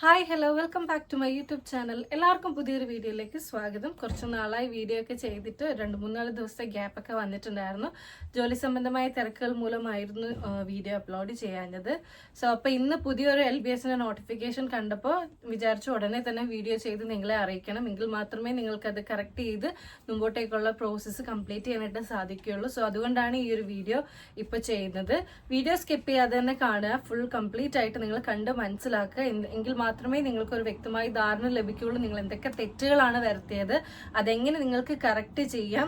Hi hello welcome back to my YouTube channel. എല്ലാവർക്കും പുതിയൊരു വീഡിയോയിലേക്ക് സ്വാഗതം. കുറച്ച് നാളായി വീഡിയോ ഒക്കെ ചെയ്തിട്ട് 2-3 ദിവസത്തെ ഗ്യാപ്പൊക്കെ വന്നിട്ടുണ്ടായിരുന്നു. ജോലി സംബന്ധമായ തിരക്കുകൾ മൂലമായിരുന്നു വീഡിയോ അപ്ലോഡ് ചെയ്യാഞ്ഞത്. അപ്പോൾ ഇന്ന് പുതിയൊരു LBSന്റെ നോട്ടിഫിക്കേഷൻ കണ്ടപ്പോൾ വിചാരിച്ചു ഉടനെ തന്നെ വീഡിയോ ചെയ്ത് നിങ്ങളെ അറിയിക്കണം. എങ്കിൽ മാത്രമേ നിങ്ങൾക്കത് കറക്റ്റ് ചെയ്ത് മുമ്പോട്ടേക്കുള്ള പ്രോസസ്സ് കംപ്ലീറ്റ് ചെയ്യാനായിട്ട് സാധിക്കുകയുള്ളൂ. അതുകൊണ്ടാണ് ഈ ഒരു വീഡിയോ ഇപ്പോൾ ചെയ്യുന്നത്. വീഡിയോ സ്കിപ്പ് ചെയ്യാതെ തന്നെ കാണുക, ഫുൾ കംപ്ലീറ്റ് ആയിട്ട് നിങ്ങൾ കണ്ട് മനസ്സിലാക്കുക. എങ്കിൽ മാത്രമേ നിങ്ങൾക്ക് ഒരു വ്യക്തമായ ധാരണ ലഭിക്കുകയുള്ളൂ. നിങ്ങൾ എന്തൊക്കെ തെറ്റുകളാണ് വരുത്തിയത്, അതെങ്ങനെ നിങ്ങൾക്ക് കറക്റ്റ് ചെയ്യാം.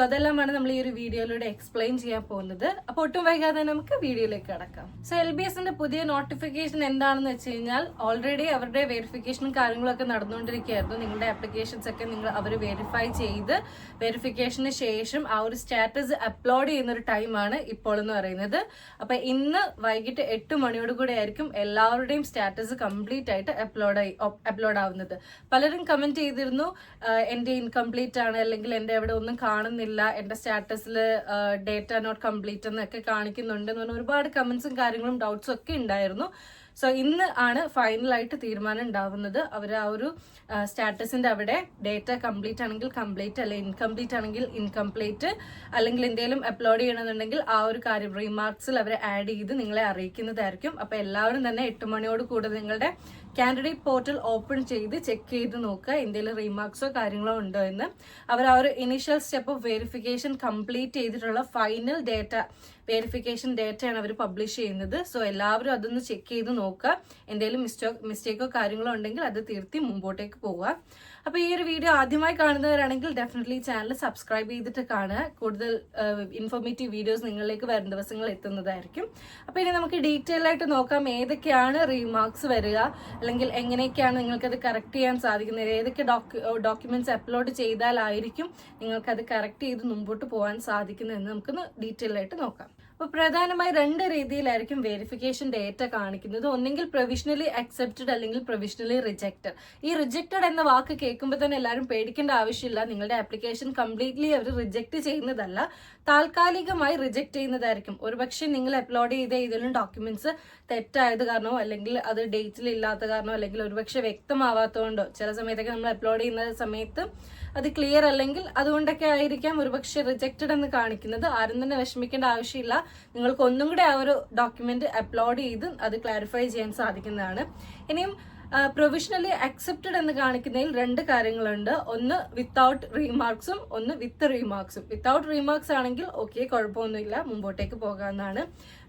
അതെല്ലാമാണ് നമ്മൾ ഈ ഒരു വീഡിയോയിലൂടെ എക്സ്പ്ലെയിൻ ചെയ്യാൻ പോകുന്നത്. അപ്പോൾ ഒട്ടും വൈകാതെ നമുക്ക് വീഡിയോയിലേക്ക് കടക്കാം. LBSന്റെ പുതിയ നോട്ടിഫിക്കേഷൻ എന്താണെന്ന് വെച്ച് കഴിഞ്ഞാൽ ഓൾറെഡി അവരുടെ വെരിഫിക്കേഷനും കാര്യങ്ങളൊക്കെ നടന്നുകൊണ്ടിരിക്കുകയായിരുന്നു. നിങ്ങളുടെ ആപ്ലിക്കേഷൻസ് ഒക്കെ അവർ വെരിഫൈ ചെയ്ത് വെരിഫിക്കേഷന് ശേഷം ആ ഒരു സ്റ്റാറ്റസ് അപ്ലോഡ് ചെയ്യുന്ന ഒരു ടൈമാണ് ഇപ്പോൾ എന്ന് പറയുന്നത്. അപ്പൊ ഇന്ന് വൈകിട്ട് 8 മണിയോട് കൂടെ ആയിരിക്കും എല്ലാവരുടെയും സ്റ്റാറ്റസ് കംപ്ലീറ്റ് ആയിട്ട് അപ്ലോഡ് ആവുന്നത്. പലരും കമന്റ് ചെയ്തിരുന്നു എന്റെ ഇൻകംപ്ലീറ്റ് ആണ്, അല്ലെങ്കിൽ എന്റെ അവിടെ ഒന്നും കാണുന്നില്ല, എന്റെ സ്റ്റാറ്റസിൽ ഡേറ്റ നോട്ട് കംപ്ലീറ്റ് എന്നൊക്കെ കാണിക്കുന്നുണ്ട് എന്ന് പറഞ്ഞ ഒരുപാട് കമന്റ്സും കാര്യങ്ങളും ഡൗട്ട്സും ഒക്കെ ഉണ്ടായിരുന്നു. ഇന്ന് ആണ് ഫൈനലായിട്ട് തീരുമാനം ഉണ്ടാവുന്നത്. അവർ ആ ഒരു സ്റ്റാറ്റസിന്റെ അവിടെ ഡേറ്റ കംപ്ലീറ്റ് ആണെങ്കിൽ കംപ്ലീറ്റ്, അല്ലെങ്കിൽ ഇൻകംപ്ലീറ്റ് ആണെങ്കിൽ ഇൻകംപ്ലീറ്റ്, അല്ലെങ്കിൽ എന്തെങ്കിലും അപ്ലോഡ് ചെയ്യണമെന്നുണ്ടെങ്കിൽ ആ ഒരു കാര്യം റീമാർക്സിൽ അവർ ആഡ് ചെയ്ത് നിങ്ങളെ അറിയിക്കുന്നതായിരിക്കും. അപ്പൊ എല്ലാവരും തന്നെ 8 മണിയോട് കൂടെ നിങ്ങളുടെ കാൻഡിഡേറ്റ് പോർട്ടൽ ഓപ്പൺ ചെയ്ത് ചെക്ക് ചെയ്ത് നോക്കുക എന്തെങ്കിലും റീമാർക്സോ കാര്യങ്ങളോ ഉണ്ടോ എന്ന്. അവർ ആ ഒരു initial step of verification complete ചെയ്തിട്ടുള്ള ഫൈനൽ ഡേറ്റ വെരിഫിക്കേഷൻ ഡേറ്റയാണ് അവർ പബ്ലിഷ് ചെയ്യുന്നത്. എല്ലാവരും അതൊന്ന് ചെക്ക് ചെയ്ത് നോക്കുക. എന്തെങ്കിലും മിസ്റ്റേക്കോ കാര്യങ്ങളോ ഉണ്ടെങ്കിൽ അത് തീർത്തി മുമ്പോട്ടേക്ക് പോവുക. അപ്പൊ ഈ ഒരു വീഡിയോ ആദ്യമായി കാണുന്നവരാണെങ്കിൽ ഡെഫിനറ്റ്ലി ചാനൽ സബ്സ്ക്രൈബ് ചെയ്തിട്ട് കാണുക. കൂടുതൽ ഇൻഫോർമേറ്റീവ് വീഡിയോസ് നിങ്ങളിലേക്ക് വരും ദിവസങ്ങൾ എത്തുന്നതായിരിക്കും. അപ്പൊ ഇനി നമുക്ക് ഡീറ്റെയിൽ ആയിട്ട് നോക്കാം ഏതൊക്കെയാണ് റീമാർക്സ് വരിക, അല്ലെങ്കിൽ എങ്ങനെയൊക്കെയാണ് നിങ്ങൾക്കത് കറക്റ്റ് ചെയ്യാൻ സാധിക്കുന്നത്, ഏതൊക്കെ ഡോക്യുമെന്റ്സ് അപ്ലോഡ് ചെയ്താലായിരിക്കും നിങ്ങൾക്കത് കറക്റ്റ് ചെയ്ത് മുമ്പോട്ട് പോകാൻ സാധിക്കുന്നതെന്ന് നമുക്കൊന്ന് ഡീറ്റെയിൽ ആയിട്ട് നോക്കാം. അപ്പോൾ പ്രധാനമായി 2 രീതിയിലായിരിക്കും വെരിഫിക്കേഷൻ ഡേറ്റ കാണിക്കുന്നത്. ഒന്നെങ്കിൽ പ്രൊവിഷണലി അക്സെപ്റ്റഡ്, അല്ലെങ്കിൽ പ്രൊവിഷണലി റിജക്റ്റഡ്. ഈ റിജക്റ്റഡ് എന്ന വാക്ക് കേൾക്കുമ്പോൾ തന്നെ എല്ലാവരും പേടിക്കേണ്ട ആവശ്യമില്ല. നിങ്ങളുടെ ആപ്ലിക്കേഷൻ കംപ്ലീറ്റ്ലി അവർ റിജക്റ്റ് ചെയ്യുന്നതല്ല, താൽക്കാലികമായി റിജക്റ്റ് ചെയ്യുന്നതായിരിക്കും. ഒരുപക്ഷെ നിങ്ങൾ അപ്ലോഡ് ചെയ്ത ഏതെങ്കിലും ഡോക്യുമെന്റ്സ് തെറ്റായത് കാരണമോ, അല്ലെങ്കിൽ അത് ഡേറ്റിൽ ഇല്ലാത്ത കാരണമോ, അല്ലെങ്കിൽ ഒരുപക്ഷെ വ്യക്തമാവാത്തതുകൊണ്ടോ, ചില സമയത്തൊക്കെ നമ്മൾ അപ്ലോഡ് ചെയ്യുന്ന സമയത്ത് അത് ക്ലിയർ അല്ലെങ്കിൽ അതുകൊണ്ടൊക്കെ ആയിരിക്കാം ഒരുപക്ഷെ റിജക്റ്റഡ് എന്ന് കാണിക്കുന്നത്. ആരും തന്നെ വിഷമിക്കേണ്ട ആവശ്യമില്ല. നിങ്ങൾക്ക് ഒന്നും കൂടെ ആ ഒരു ഡോക്യുമെന്റ് അപ്ലോഡ് ചെയ്ത് അത് ക്ലാരിഫൈ ചെയ്യാൻ സാധിക്കുന്നതാണ്. ഇനിയും പ്രൊവിഷണലി അക്സെപ്റ്റഡ് എന്ന് കാണിക്കുന്നതിൽ 2 കാര്യങ്ങളുണ്ട്. ഒന്ന് വിത്തൗട്ട് റീമാർക്സും, ഒന്ന് വിത്ത് റീമാർക്സും. വിത്തൗട്ട് റീമാർക്സ് ആണെങ്കിൽ ഓക്കെ, കുഴപ്പമൊന്നുമില്ല, മുമ്പോട്ടേക്ക് പോകാവുന്നതാണ്.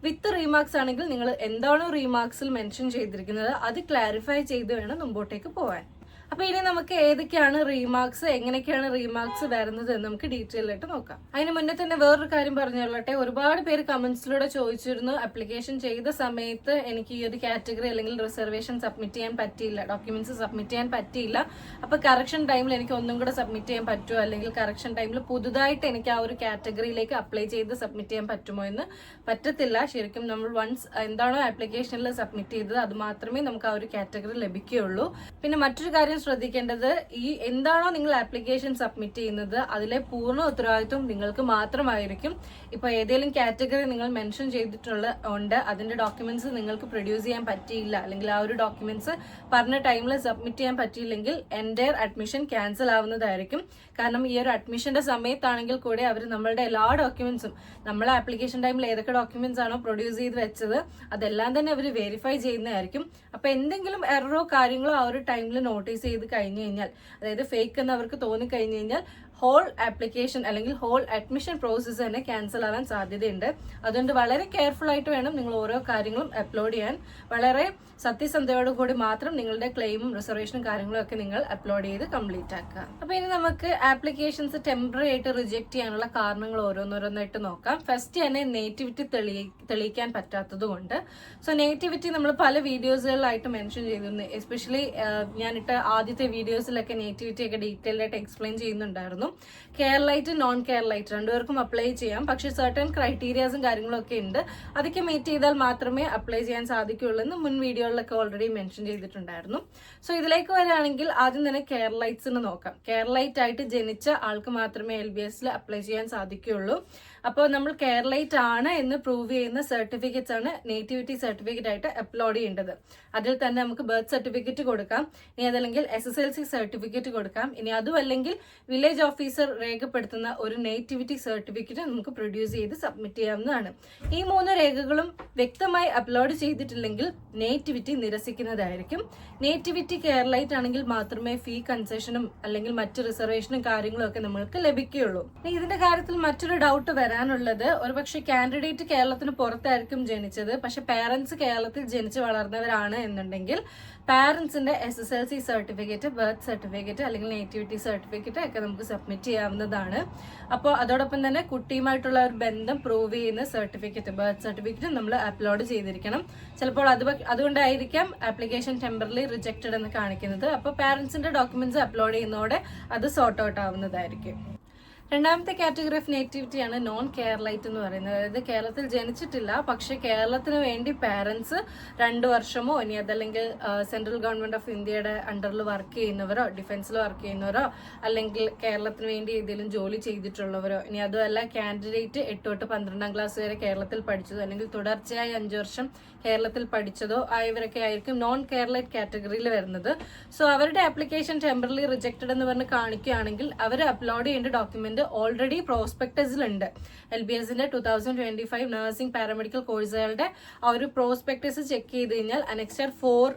വിത്ത് റീമാർക്സ് ആണെങ്കിൽ നിങ്ങൾ എന്താണോ റീമാർക്സിൽ മെൻഷൻ ചെയ്തിരിക്കുന്നത് അത് ക്ലാരിഫൈ ചെയ്ത് വേണം മുമ്പോട്ടേക്ക് പോകാൻ. അപ്പൊ ഇനി നമുക്ക് ഏതൊക്കെയാണ് റീമാർക്സ്, എങ്ങനെയൊക്കെയാണ് റീമാർക്സ് വരുന്നത് എന്ന് നമുക്ക് ഡീറ്റെയിൽ ആയിട്ട് നോക്കാം. അതിന് മുന്നേ തന്നെ വേറൊരു കാര്യം പറഞ്ഞുകൊള്ളട്ടെ. ഒരുപാട് പേര് കമന്റ്സിലൂടെ ചോദിച്ചിരുന്നു ആപ്ലിക്കേഷൻ ചെയ്ത സമയത്ത് എനിക്ക് ഈ ഒരു കാറ്റഗറി അല്ലെങ്കിൽ റിസർവേഷൻ സബ്മിറ്റ് ചെയ്യാൻ പറ്റിയില്ല, ഡോക്യുമെന്റ്സ് സബ്മിറ്റ് ചെയ്യാൻ പറ്റിയില്ല, അപ്പൊ കറക്ഷൻ ടൈമിൽ എനിക്ക് ഒന്നും കൂടെ സബ്മിറ്റ് ചെയ്യാൻ പറ്റുമോ, അല്ലെങ്കിൽ കറക്ഷൻ ടൈമിൽ പുതുതായിട്ട് എനിക്ക് ആ ഒരു കാറ്റഗറിയിലേക്ക് അപ്ലൈ ചെയ്ത് സബ്മിറ്റ് ചെയ്യാൻ പറ്റുമോ എന്ന്. പറ്റത്തില്ല. ശരിക്കും നമ്മൾ വൺസ് എന്താണോ ആപ്ലിക്കേഷനിൽ സബ്മിറ്റ് ചെയ്തത് അത് മാത്രമേ നമുക്ക് ആ ഒരു കാറ്റഗറി ലഭിക്കുകയുള്ളൂ. പിന്നെ മറ്റൊരു കാര്യം ശ്രദ്ധിക്കേണ്ടത്, ഈ എന്താണോ നിങ്ങൾ ആപ്ലിക്കേഷൻ സബ്മിറ്റ് ചെയ്യുന്നത് അതിലെ പൂർണ്ണ ഉത്തരവാദിത്വം നിങ്ങൾക്ക് മാത്രമായിരിക്കും. ഇപ്പൊ ഏതെങ്കിലും കാറ്റഗറി നിങ്ങൾ മെൻഷൻ ചെയ്തിട്ടുണ്ട്, അതിന്റെ ഡോക്യുമെന്റ്സ് നിങ്ങൾക്ക് പ്രൊഡ്യൂസ് ചെയ്യാൻ പറ്റിയില്ല, അല്ലെങ്കിൽ ആ ഒരു ഡോക്യുമെന്റ്സ് പറഞ്ഞ ടൈമിൽ സബ്മിറ്റ് ചെയ്യാൻ പറ്റിയില്ലെങ്കിൽ എൻ്റയർ അഡ്മിഷൻ ക്യാൻസൽ ആവുന്നതായിരിക്കും. കാരണം ഈ ഒരു അഡ്മിഷന്റെ സമയത്താണെങ്കിൽ കൂടെ അവർ നമ്മളുടെ എല്ലാ ഡോക്യുമെന്റ്സും, നമ്മളെ ആപ്ലിക്കേഷൻ ടൈമിൽ ഏതൊക്കെ ഡോക്യുമെന്റ്സ് ആണോ പ്രൊഡ്യൂസ് ചെയ്ത് വെച്ചത് അതെല്ലാം തന്നെ അവർ വെരിഫൈ ചെയ്യുന്നതായിരിക്കും. അപ്പൊ എന്തെങ്കിലും എററോ കാര്യങ്ങളോ ആ ഒരു ടൈമിൽ നോട്ടീസ് ചെയ്ത് കഴിഞ്ഞു കഴിഞ്ഞാൽ, അതായത് ഫേക്ക് എന്ന് അവർക്ക് തോന്നി കഴിഞ്ഞു കഴിഞ്ഞാൽ ഹോൾ ആപ്ലിക്കേഷൻ അല്ലെങ്കിൽ ഹോൾ അഡ്മിഷൻ പ്രോസസ്സ് തന്നെ ക്യാൻസൽ ആവാൻ സാധ്യതയുണ്ട്. അതുകൊണ്ട് വളരെ കെയർഫുൾ ആയിട്ട് വേണം നിങ്ങൾ ഓരോ കാര്യങ്ങളും അപ്ലോഡ് ചെയ്യാൻ. വളരെ സത്യസന്ധതയോടുകൂടി മാത്രം നിങ്ങളുടെ ക്ലെയിമും റിസർവേഷനും കാര്യങ്ങളും ഒക്കെ നിങ്ങൾ അപ്ലോഡ് ചെയ്ത് കംപ്ലീറ്റ് ആക്കുക. അപ്പൊ ഇനി നമുക്ക് ആപ്ലിക്കേഷൻസ് ടെമ്പററി ആയിട്ട് റിജക്ട് ചെയ്യാനുള്ള കാരണങ്ങൾ ഓരോന്നോരോന്നായിട്ട് നോക്കാം. ഫസ്റ്റ് തന്നെ നേറ്റിവിറ്റി തെളിയിക്കാൻ പറ്റാത്തത് കൊണ്ട്. നേറ്റിവിറ്റി നമ്മൾ പല വീഡിയോസുകളിലായിട്ട് മെൻഷൻ ചെയ്തിരുന്നു. എസ്പെഷ്യലി ഞാനിട്ട ആദ്യത്തെ വീഡിയോസിലൊക്കെ നേറ്റിവിറ്റി ഒക്കെ ഡീറ്റെയിൽ ആയിട്ട് എക്സ്പ്ലെയിൻ ചെയ്യുന്നുണ്ടായിരുന്നു. കെയർലൈറ്റ്, നോൺ കെയർലൈറ്റ് രണ്ടുപേർക്കും അപ്ലൈ ചെയ്യാം. പക്ഷെ സർട്ടൻ ക്രൈറ്റീരിയാസും കാര്യങ്ങളൊക്കെ ഉണ്ട്. അതൊക്കെ മീറ്റ് ചെയ്താൽ മാത്രമേ അപ്ലൈ ചെയ്യാൻ സാധിക്കുകയുള്ളൂ എന്ന് മുൻ വീഡിയോകളിലൊക്കെ ഓൾറെഡി മെൻഷൻ ചെയ്തിട്ടുണ്ടായിരുന്നു. ഇതിലേക്ക് വരികയാണെങ്കിൽ ആദ്യം തന്നെ കെയർലൈറ്റ്സിന് നോക്കാം. കെയർലൈറ്റ് ആയിട്ട് ജനിച്ച ആൾക്ക് മാത്രമേ LBSൽ അപ്ലൈ ചെയ്യാൻ സാധിക്കുകയുള്ളൂ. അപ്പോൾ നമ്മൾ കേരളൈറ്റ് ആണ് എന്ന് പ്രൂവ് ചെയ്യുന്ന സർട്ടിഫിക്കറ്റ്സ് ആണ് നേറ്റിവിറ്റി സർട്ടിഫിക്കറ്റ് ആയിട്ട് അപ്ലോഡ് ചെയ്യേണ്ടത്. അതിൽ തന്നെ നമുക്ക് ബർത്ത് സർട്ടിഫിക്കറ്റ് കൊടുക്കാം, ഇനി അതല്ലെങ്കിൽ SSLC സർട്ടിഫിക്കറ്റ് കൊടുക്കാം, ഇനി അതും അല്ലെങ്കിൽ വില്ലേജ് ഓഫീസർ രേഖപ്പെടുത്തുന്ന ഒരു നേറ്റിവിറ്റി സർട്ടിഫിക്കറ്റ് നമുക്ക് പ്രൊഡ്യൂസ് ചെയ്ത് സബ്മിറ്റ് ചെയ്യാവുന്നതാണ്. ഈ 3 രേഖകളും വ്യക്തമായി അപ്ലോഡ് ചെയ്തിട്ടില്ലെങ്കിൽ നേറ്റിവിറ്റി നിരസിക്കുന്നതായിരിക്കും. നേറ്റിവിറ്റി കേരളൈറ്റ് ആണെങ്കിൽ മാത്രമേ ഫീ കൺസെഷനും അല്ലെങ്കിൽ മറ്റ് റിസർവേഷനും കാര്യങ്ങളും ഒക്കെ നമ്മൾക്ക് ലഭിക്കുകയുള്ളൂ. ഇതിന്റെ കാര്യത്തിൽ മറ്റൊരു ഡൗട്ട് വരാനുള്ളത്, ഒരുപക്ഷെ കാൻഡിഡേറ്റ് കേരളത്തിന് പുറത്തായിരിക്കും ജനിച്ചത്, പക്ഷെ പാരന്റ്സ് കേരളത്തിൽ ജനിച്ച് വളർന്നവരാണ് എന്നുണ്ടെങ്കിൽ പാരന്റ്സിന്റെ SSLC സർട്ടിഫിക്കറ്റ്, ബർത്ത് സർട്ടിഫിക്കറ്റ് അല്ലെങ്കിൽ നേറ്റിവിറ്റി സർട്ടിഫിക്കറ്റ് ഒക്കെ നമുക്ക് സബ്മിറ്റ് ചെയ്യാവുന്നതാണ്. അപ്പോൾ അതോടൊപ്പം തന്നെ കുട്ടിയുമായിട്ടുള്ള ഒരു ബന്ധം പ്രൂവ് ചെയ്യുന്ന സർട്ടിഫിക്കറ്റ്, ബർത്ത് സർട്ടിഫിക്കറ്റ് നമ്മൾ അപ്ലോഡ് ചെയ്തിരിക്കണം. ചിലപ്പോൾ അതുകൊണ്ടായിരിക്കാം ആപ്ലിക്കേഷൻ ടെമ്പറലി റിജക്റ്റഡ് എന്ന് കാണിക്കുന്നത്. അപ്പോൾ പാരന്റ്സിന്റെ ഡോക്യുമെന്റ്സ് അപ്ലോഡ് ചെയ്യുന്നതോടെ അത് സോർട്ട് ഔട്ട് ആവുന്നതായിരിക്കും. രണ്ടാമത്തെ കാറ്റഗറി ഓഫ് നേറ്റിവിറ്റിയാണ് നോൺ കേരളൈറ്റ് എന്ന് പറയുന്നത്. അതായത് കേരളത്തിൽ ജനിച്ചിട്ടില്ല, പക്ഷെ കേരളത്തിന് വേണ്ടി പാരന്റ്സ് 2 വർഷമോ ഇനി അതല്ലെങ്കിൽ സെൻട്രൽ ഗവൺമെന്റ് ഓഫ് ഇന്ത്യയുടെ അണ്ടറിൽ വർക്ക് ചെയ്യുന്നവരോ ഡിഫൻസിൽ വർക്ക് ചെയ്യുന്നവരോ അല്ലെങ്കിൽ കേരളത്തിന് വേണ്ടി ഏതെങ്കിലും ജോലി ചെയ്തിട്ടുള്ളവരോ, ഇനി അതുമല്ല കാൻഡിഡേറ്റ് 8 തൊട്ട് 12ാം ക്ലാസ് വരെ കേരളത്തിൽ പഠിച്ചതോ അല്ലെങ്കിൽ തുടർച്ചയായി 5 വർഷം കേരളത്തിൽ പഠിച്ചതോ ആയവരൊക്കെ ആയിരിക്കും നോൺ കേരളൈറ്റ് കാറ്റഗറിയിൽ വരുന്നത്. സോ അവരുടെ ആപ്ലിക്കേഷൻ ടെമ്പറലി റിജക്റ്റഡ് എന്ന് പറഞ്ഞ് കാണിക്കുകയാണെങ്കിൽ അവർ അപ്ലോഡ് ചെയ്യേണ്ട ഡോക്യുമെന്റ് ഓൾറെഡി പ്രോസ്പെക്ടസിലുണ്ട്. LBSന്റെ 2025 നഴ്സിംഗ് പാരാമെഡിക്കൽ കോഴ്സുകളുടെ ആ ഒരു പ്രോസ്പെക്ടസ് ചെക്ക് ചെയ്ത് കഴിഞ്ഞാൽ അനെക്സ്റ്റർ 4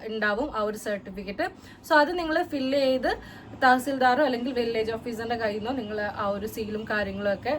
ഉണ്ടാവും ആ ഒരു സർട്ടിഫിക്കറ്റ്. സോ അത് നിങ്ങൾ ഫില്ല് ചെയ്ത് തഹസിൽദാറോ അല്ലെങ്കിൽ വില്ലേജ് ഓഫീസറിന്റെ കയ്യിൽ നിന്നോ നിങ്ങൾ ആ ഒരു സീലും കാര്യങ്ങളും ഒക്കെ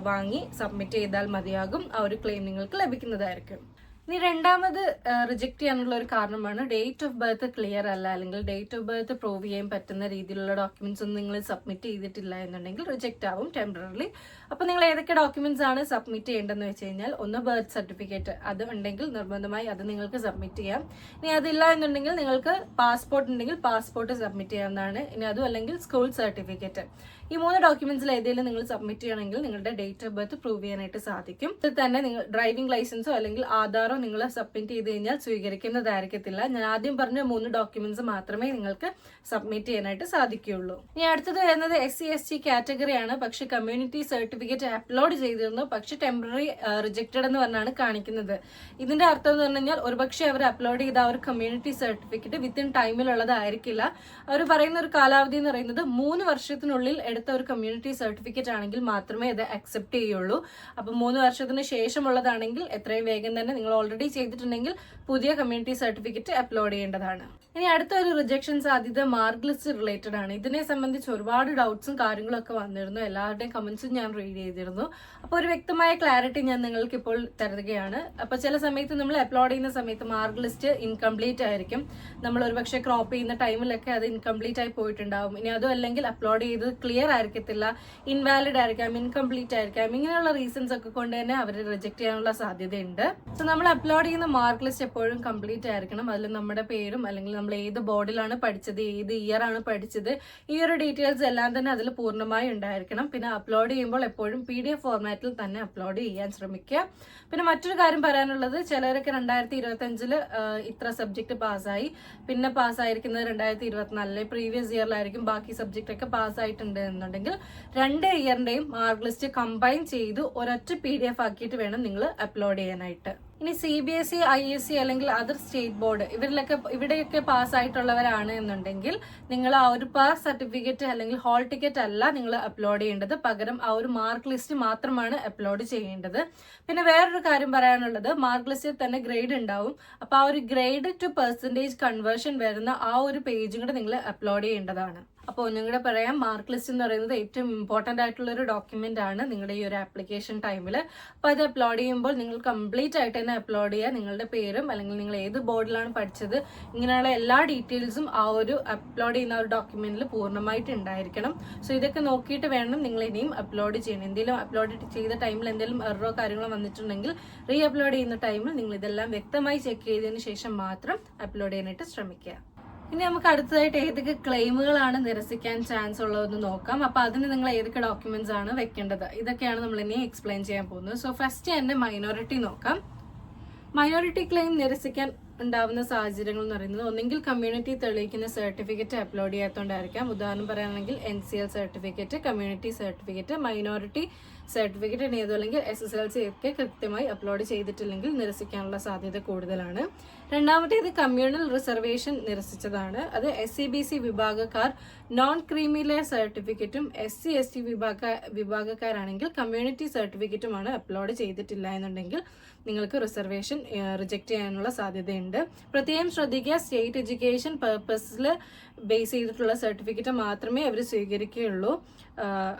വാങ്ങി സബ്മിറ്റ് ചെയ്താൽ മതിയാകും. ആ ഒരു ക്ലെയിം നിങ്ങൾക്ക് ലഭിക്കുന്നതായിരിക്കും. ഇനി രണ്ടാമത് റിജക്ട് ചെയ്യാനുള്ള ഒരു കാരണമാണ് ഡേറ്റ് ഓഫ് ബർത്ത് ക്ലിയർ അല്ല, അല്ലെങ്കിൽ ഡേറ്റ് ഓഫ് ബർത്ത് പ്രൂവ് ചെയ്യാൻ പറ്റുന്ന രീതിയിലുള്ള ഡോക്യുമെന്റ്സ് ഒന്നും നിങ്ങൾ സബ്മിറ്റ് ചെയ്തിട്ടില്ല എന്നുണ്ടെങ്കിൽ റിജക്റ്റ് ആവും ടെമ്പററി. അപ്പോൾ നിങ്ങൾ ഏതൊക്കെ ഡോക്യുമെന്റ്സ് ആണ് സബ്മിറ്റ് ചെയ്യേണ്ടതെന്ന് വെച്ച് കഴിഞ്ഞാൽ, ഒന്ന് ബർത്ത് സർട്ടിഫിക്കറ്റ്, അത് ഉണ്ടെങ്കിൽ നിർബന്ധമായി അത് നിങ്ങൾക്ക് സബ്മിറ്റ് ചെയ്യാം. ഇനി അതില്ല എന്നുണ്ടെങ്കിൽ നിങ്ങൾക്ക് പാസ്പോർട്ട് ഉണ്ടെങ്കിൽ പാസ്പോർട്ട് സബ്മിറ്റ് ചെയ്യാവുന്നതാണ്. ഇനി അതും അല്ലെങ്കിൽ സ്കൂൾ സർട്ടിഫിക്കറ്റ്. ഈ 3 ഡോക്യുമെന്റ്സിൽ ഏതെങ്കിലും നിങ്ങൾ സബ്മിറ്റ് ചെയ്യണമെങ്കിൽ നിങ്ങളുടെ ഡേറ്റ് ഓഫ് ബർത്ത് പ്രൂവ് ചെയ്യാനായിട്ട് സാധിക്കും. ഇതിൽ തന്നെ നിങ്ങൾ ഡ്രൈവിംഗ് ലൈസൻസോ അല്ലെങ്കിൽ ആധാറോ നിങ്ങൾ സബ്മിറ്റ് ചെയ്ത് കഴിഞ്ഞാൽ സ്വീകരിക്കുന്നതായിരിക്കത്തില്ല. ഞാൻ ആദ്യം പറഞ്ഞ 3 ഡോക്യുമെന്റ്സ് മാത്രമേ നിങ്ങൾക്ക് സബ്മിറ്റ് ചെയ്യാനായിട്ട് സാധിക്കുകയുള്ളൂ. ഇനി അടുത്തത് വരുന്നത് SC/ST കാറ്റഗറിയാണ്. പക്ഷെ കമ്മ്യൂണിറ്റി സർട്ടിഫിക്കറ്റ് അപ്ലോഡ് ചെയ്തിരുന്നു, പക്ഷെ ടെമ്പററി റിജക്റ്റഡ് എന്ന് പറഞ്ഞാണ് കാണിക്കുന്നത്. ഇതിന്റെ അർത്ഥം എന്ന് പറഞ്ഞു കഴിഞ്ഞാൽ ഒരുപക്ഷെ അവർ അപ്ലോഡ് ചെയ്ത ആ ഒരു കമ്മ്യൂണിറ്റി സർട്ടിഫിക്കറ്റ് വിത്തിൻ ടൈമിലുള്ളതായിരിക്കില്ല. അവർ പറയുന്ന ഒരു കാലാവധി എന്ന് പറയുന്നത് 3 വർഷത്തിനുള്ളിൽ എടുത്ത ഒരു കമ്മ്യൂണിറ്റി സർട്ടിഫിക്കറ്റ് ആണെങ്കിൽ മാത്രമേ അത് അക്സെപ്റ്റ് ചെയ്യുള്ളൂ. അപ്പൊ 3 വർഷത്തിന് ശേഷമുള്ളതാണെങ്കിൽ എത്രയും വേഗം തന്നെ നിങ്ങൾ ഓൾറെഡി ചെയ്തിട്ടുണ്ടെങ്കിൽ പുതിയ കമ്മ്യൂണിറ്റി സർട്ടിഫിക്കറ്റ് അപ്ലോഡ് ചെയ്യേണ്ടതാണ്. ഇനി അടുത്ത ഒരു റിജക്ഷൻ സാധ്യത മാർക്ക് ലിസ്റ്റ് റിലേറ്റഡ് ആണ്. ഇതിനെ സംബന്ധിച്ച് ഒരുപാട് ഡൗട്ട്സും കാര്യങ്ങളും ഒക്കെ വന്നിരുന്നു. എല്ലാവരുടെയും കമന്റ്സും ഞാൻ റീഡ് ചെയ്തിരുന്നു. അപ്പോൾ ഒരു വ്യക്തമായ ക്ലാരിറ്റി ഞാൻ നിങ്ങൾക്ക് ഇപ്പോൾ തരുകയാണ്. അപ്പോൾ ചില സമയത്ത് നമ്മൾ അപ്ലോഡ് ചെയ്യുന്ന സമയത്ത് മാർക്ക് ലിസ്റ്റ് ഇൻകംപ്ലീറ്റ് ആയിരിക്കും. നമ്മൾ ഒരുപക്ഷെ ക്രോപ്പ് ചെയ്യുന്ന ടൈമിലൊക്കെ അത് ഇൻകംപ്ലീറ്റ് ആയി പോയിട്ടുണ്ടാവും. ഇനി അതും അല്ലെങ്കിൽ അപ്ലോഡ് ചെയ്ത് ക്ലിയർ ആയിരിക്കത്തില്ല, ഇൻവാലിഡ് ആയിരിക്കാം, ഇൻകംപ്ലീറ്റ് ആയിരിക്കാം. ഇങ്ങനെയുള്ള റീസൺസ് ഒക്കെ കൊണ്ട് തന്നെ അവർ റിജക്ട് ചെയ്യാനുള്ള സാധ്യതയുണ്ട്. സോ നമ്മൾ അപ്ലോഡ് ചെയ്യുന്ന മാർക്ക് ലിസ്റ്റ് എപ്പോഴും കംപ്ലീറ്റ് ആയിരിക്കണം. അതിൽ നമ്മുടെ പേരും അല്ലെങ്കിൽ നമ്മൾ ഏത് ബോർഡിലാണ് പഠിച്ചത്, ഏത് ഇയർ ആണ് പഠിച്ചത്, ഈ ഒരു ഡീറ്റെയിൽസ് എല്ലാം തന്നെ അതിൽ പൂർണ്ണമായി ഉണ്ടായിരിക്കണം. പിന്നെ അപ്ലോഡ് ചെയ്യുമ്പോൾ എപ്പോഴും PDF ഫോർമാറ്റിൽ തന്നെ അപ്ലോഡ് ചെയ്യാൻ ശ്രമിക്കുക. പിന്നെ മറ്റൊരു കാര്യം പറയാനുള്ളത്, ചിലരൊക്കെ 2025 ഇത്ര സബ്ജക്ട് പാസ്സായി, പിന്നെ പാസ്സായിരിക്കുന്നത് 2024 പ്രീവിയസ് ഇയറിലായിരിക്കും ബാക്കി സബ്ജക്റ്റ് ഒക്കെ പാസ്സായിട്ടുണ്ട് എന്നുണ്ടെങ്കിൽ 2 ഇയറിന്റെയും മാർക്ക് ലിസ്റ്റ് കമ്പൈൻ ചെയ്ത് ഒരൊറ്റ PDF ആക്കിയിട്ട് വേണം നിങ്ങൾ അപ്ലോഡ് ചെയ്യാനായിട്ട്. ഇനി CBSE, ISC അല്ലെങ്കിൽ അതർ സ്റ്റേറ്റ് ബോർഡ് ഇവിടെയൊക്കെ പാസ്സായിട്ടുള്ളവരാണ് എന്നുണ്ടെങ്കിൽ നിങ്ങൾ ആ ഒരു പാസ് സർട്ടിഫിക്കറ്റ് അല്ലെങ്കിൽ ഹോൾ ടിക്കറ്റ് അല്ല നിങ്ങൾ അപ്ലോഡ് ചെയ്യേണ്ടത്, പകരം ആ ഒരു മാർക്ക് ലിസ്റ്റ് മാത്രമാണ് അപ്ലോഡ് ചെയ്യേണ്ടത്. പിന്നെ വേറൊരു കാര്യം പറയാനുള്ളത്, മാർക്ക് ലിസ്റ്റിൽ തന്നെ ഗ്രേഡ് ഉണ്ടാവും. അപ്പോൾ ആ ഒരു ഗ്രേഡ് ടു പെർസെൻറ്റേജ് കൺവേർഷൻ വരുന്ന ആ ഒരു പേജും കൂടെ നിങ്ങൾ അപ്ലോഡ് ചെയ്യേണ്ടതാണ്. അപ്പോൾ ഒന്നുകൂടെ പറയാം, മാർക്ക് ലിസ്റ്റ് എന്ന് പറയുന്നത് ഏറ്റവും ഇമ്പോർട്ടൻ്റ് ആയിട്ടുള്ള ഒരു ഡോക്യുമെന്റ് ആണ് നിങ്ങളുടെ ഈ ഒരു ആപ്ലിക്കേഷൻ ടൈമിൽ. അപ്പോൾ അത് അപ്ലോഡ് ചെയ്യുമ്പോൾ നിങ്ങൾ കംപ്ലീറ്റ് ആയിട്ട് തന്നെ അപ്ലോഡ് ചെയ്യുക. നിങ്ങളുടെ പേരും അല്ലെങ്കിൽ നിങ്ങൾ ഏത് ബോർഡിലാണ് പഠിച്ചത്, ഇങ്ങനെയുള്ള എല്ലാ ഡീറ്റെയിൽസും ആ ഒരു അപ്ലോഡ് ചെയ്യുന്ന ഒരു ഡോക്യുമെന്റിൽ പൂർണ്ണമായിട്ട് ഉണ്ടായിരിക്കണം. സോ ഇതൊക്കെ നോക്കിയിട്ട് വേണം നിങ്ങൾ ഇനിയും അപ്ലോഡ് ചെയ്യണം. എന്തെങ്കിലും അപ്ലോഡ് ചെയ്ത ടൈമിൽ എന്തെങ്കിലും എററോ കാര്യങ്ങളോ വന്നിട്ടുണ്ടെങ്കിൽ റീ അപ്ലോഡ് ചെയ്യുന്ന ടൈമിൽ നിങ്ങൾ ഇതെല്ലാം വ്യക്തമായി ചെക്ക് ചെയ്തതിന് ശേഷം മാത്രം അപ്ലോഡ് ചെയ്യാനായിട്ട് ശ്രമിക്കുക. ഇനി നമുക്ക് അടുത്തതായിട്ട് ഏതൊക്കെ ക്ലെയിമുകളാണ് നിരസിക്കാൻ ചാൻസ് ഉള്ളതെന്ന് നോക്കാം. അപ്പൊ അതിന് നിങ്ങൾ ഏതൊക്കെ ഡോക്യുമെന്റ്സ് ആണ് വെക്കേണ്ടത്, ഇതൊക്കെയാണ് നമ്മൾ ഇനി എക്സ്പ്ലെയിൻ ചെയ്യാൻ പോകുന്നത്. സോ ഫസ്റ്റ് തന്നെ മൈനോറിറ്റി നോക്കാം. മൈനോറിറ്റി ക്ലെയിം നിരസിക്കാൻ ഉണ്ടാവുന്ന സാഹചര്യങ്ങൾ എന്ന് പറയുന്നത്, ഒന്നെങ്കിൽ കമ്മ്യൂണിറ്റി തെളിയിക്കുന്ന സർട്ടിഫിക്കറ്റ് അപ്ലോഡ് ചെയ്യാത്തതുകൊണ്ടായിരിക്കാം. ഉദാഹരണം പറയുകയാണെങ്കിൽ NCL certificate, community certificate, minority certificate ഇനി അതുമല്ലെങ്കിൽ SSLC ഒക്കെ കൃത്യമായി അപ്ലോഡ് ചെയ്തിട്ടില്ലെങ്കിൽ നിരസിക്കാനുള്ള സാധ്യത കൂടുതലാണ്. രണ്ടാമത്തേത് കമ്മ്യൂണൽ റിസർവേഷൻ നിരസിച്ചതാണ്. അത് SCBC വിഭാഗക്കാർ നോൺ ക്രീമി ലെയർ സർട്ടിഫിക്കറ്റും SC/ST വിഭാഗക്കാരാണെങ്കിൽ കമ്മ്യൂണിറ്റി സർട്ടിഫിക്കറ്റുമാണ് അപ്ലോഡ് ചെയ്തിട്ടില്ല എന്നുണ്ടെങ്കിൽ നിങ്ങൾക്ക് റിസർവേഷൻ റിജക്റ്റ് ചെയ്യാനുള്ള സാധ്യതയുണ്ട്. പ്രത്യേകം ശ്രദ്ധിക്കുക, സ്റ്റേറ്റ് എഡ്യൂക്കേഷൻ പർപ്പസിൽ ബേസ് ചെയ്തിട്ടുള്ള സർട്ടിഫിക്കറ്റ് മാത്രമേ അവർ സ്വീകരിക്കുകയുള്ളൂ.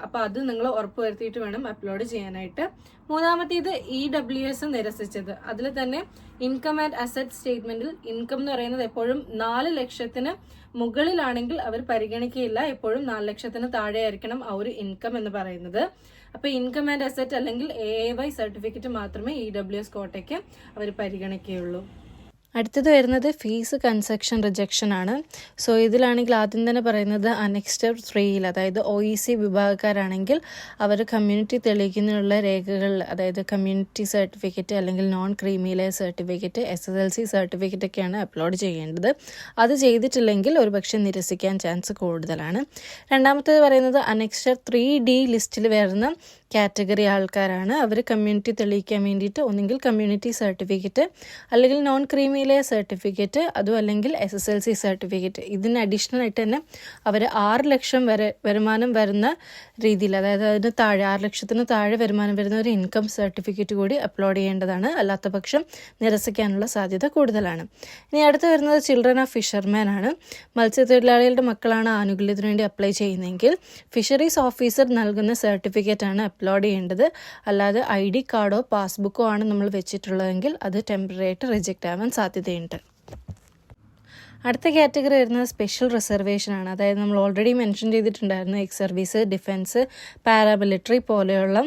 അപ്പോൾ അത് നിങ്ങൾ ഉറപ്പുവരുത്തിയിട്ട് വേണം അപ്ലോഡ് ചെയ്യാനായിട്ട്. മൂന്നാമത്തേത് EWS നിരസിച്ചത്. അതിൽ തന്നെ ഇൻകം ആൻഡ് അസറ്റ് സ്റ്റേറ്റ്മെന്റിൽ ഇൻകം എന്ന് പറയുന്നത് എപ്പോഴും 4 ലക്ഷത്തിന് മുകളിലാണെങ്കിൽ അവർ പരിഗണിക്കുകയില്ല. എപ്പോഴും 4 ലക്ഷത്തിന് താഴെ ആയിരിക്കണം ആ ഒരു ഇൻകം എന്ന് പറയുന്നത്. അപ്പോൾ ഇൻകം ആൻഡ് അസറ്റ് അല്ലെങ്കിൽ AAY സർട്ടിഫിക്കറ്റ് മാത്രമേ EWS കോട്ടയ്ക്ക് അവർ പരിഗണിക്കുകയുള്ളൂ. അടുത്തത് വരുന്നത് ഫീസ് കൺസെഷൻ റിജക്ഷൻ ആണ്. സോ ഇതിലാണെങ്കിൽ ആദ്യം തന്നെ പറയുന്നത് അനെക്സ്റ്റർ 3ൽ, അതായത് OEC വിഭാഗക്കാരാണെങ്കിൽ അവർ കമ്മ്യൂണിറ്റി തെളിയിക്കുന്നതിനുള്ള രേഖകൾ, അതായത് കമ്മ്യൂണിറ്റി സർട്ടിഫിക്കറ്റ് അല്ലെങ്കിൽ non creamy layer certificate, SSLC certificate ഒക്കെയാണ് അപ്ലോഡ് ചെയ്യേണ്ടത്. അത് ചെയ്തിട്ടില്ലെങ്കിൽ ഒരുപക്ഷെ നിരസിക്കാൻ ചാൻസ് കൂടുതലാണ്. രണ്ടാമത്തേത് പറയുന്നത് അനെക്സ്റ്റർ 3D ലിസ്റ്റിൽ വരുന്ന കാറ്റഗറി ആൾക്കാരാണ്. അവർ കമ്മ്യൂണിറ്റി തെളിയിക്കാൻ വേണ്ടിയിട്ട് ഒന്നുകിൽ കമ്മ്യൂണിറ്റി സർട്ടിഫിക്കറ്റ് അല്ലെങ്കിൽ നോൺ ക്രീമി ലെയർ സർട്ടിഫിക്കറ്റ്, അതും അല്ലെങ്കിൽ SSLC സർട്ടിഫിക്കറ്റ്, ഇതിന് അഡീഷണൽ ആയിട്ട് തന്നെ അവർ 6 ലക്ഷം വരെ വരുമാനം വരുന്ന രീതിയിൽ, അതായത് അതിന് താഴെ 6 ലക്ഷത്തിന് താഴെ വരുമാനം വരുന്ന ഒരു ഇൻകം സർട്ടിഫിക്കറ്റ് കൂടി അപ്ലോഡ് ചെയ്യേണ്ടതാണ്. അല്ലാത്ത പക്ഷം നിരസിക്കാനുള്ള സാധ്യത കൂടുതലാണ്. ഇനി അടുത്ത് വരുന്നത് ചിൽഡ്രൻ ഓഫ് ഫിഷർമാൻ ആണ്. മത്സ്യത്തൊഴിലാളികളുടെ മക്കളാണ് ആനുകൂല്യത്തിന് വേണ്ടി അപ്ലൈ ചെയ്യുന്നതെങ്കിൽ ഫിഷറീസ് ഓഫീസർ നൽകുന്ന സർട്ടിഫിക്കറ്റ് ആണ് അപ്ലോഡ് ചെയ്യേണ്ടത്. അല്ലാതെ ID കാർഡോ പാസ്ബുക്കോ ആണ് നമ്മൾ വെച്ചിട്ടുള്ളതെങ്കിൽ അത് ടെമ്പററി ആയിട്ട് റിജക്റ്റ് ആവാൻ സാധ്യതയുണ്ട്. അടുത്ത കാറ്റഗറി വരുന്നത് സ്പെഷ്യൽ റിസർവേഷൻ ആണ്. അതായത് നമ്മൾ ഓൾറെഡി മെൻഷൻ ചെയ്തിട്ടുണ്ടായിരുന്നു, എക്സ് സർവീസ്, ഡിഫൻസ്, പാരാമിലിറ്ററി പോലെയുള്ള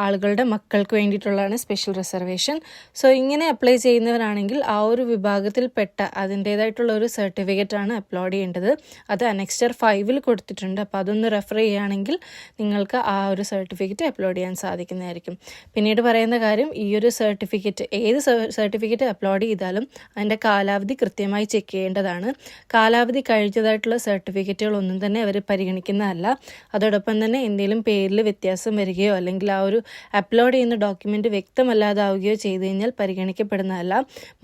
ആളുകളുടെ മക്കൾക്ക് വേണ്ടിയിട്ടുള്ളതാണ് സ്പെഷ്യൽ റിസർവേഷൻ. സോ ഇങ്ങനെ അപ്ലൈ ചെയ്യുന്നവരാണെങ്കിൽ ആ ഒരു വിഭാഗത്തിൽപ്പെട്ട അതിൻ്റേതായിട്ടുള്ള ഒരു സർട്ടിഫിക്കറ്റ് ആണ് അപ്ലോഡ് ചെയ്യേണ്ടത്. അത് അനെക്സ്റ്റർ 5ൽ കൊടുത്തിട്ടുണ്ട്. അപ്പോൾ അതൊന്ന് റെഫർ ചെയ്യുകയാണെങ്കിൽ നിങ്ങൾക്ക് ആ ഒരു സർട്ടിഫിക്കറ്റ് അപ്ലോഡ് ചെയ്യാൻ സാധിക്കുന്നതായിരിക്കും. പിന്നീട് പറയുന്ന കാര്യം, ഈ ഒരു സർട്ടിഫിക്കറ്റ്, ഏത് സർട്ടിഫിക്കറ്റ് അപ്ലോഡ് ചെയ്താലും അതിൻ്റെ കാലാവധി കൃത്യമായി ചെക്ക് ചെയ്യേണ്ടതാണ്. കാലാവധി കഴിഞ്ഞതായിട്ടുള്ള സർട്ടിഫിക്കറ്റുകളൊന്നും തന്നെ അവർ പരിഗണിക്കുന്നതല്ല. അതോടൊപ്പം തന്നെ എന്തെങ്കിലും പേരിൽ വ്യത്യാസം വരികയോ അല്ലെങ്കിൽ ആ ഒരു അപ്ലോഡ് ചെയ്യുന്ന ഡോക്യുമെൻ്റ് വ്യക്തമല്ലാതാവുകയോ ചെയ്തു കഴിഞ്ഞാൽ പരിഗണിക്കപ്പെടുന്നതല്ല.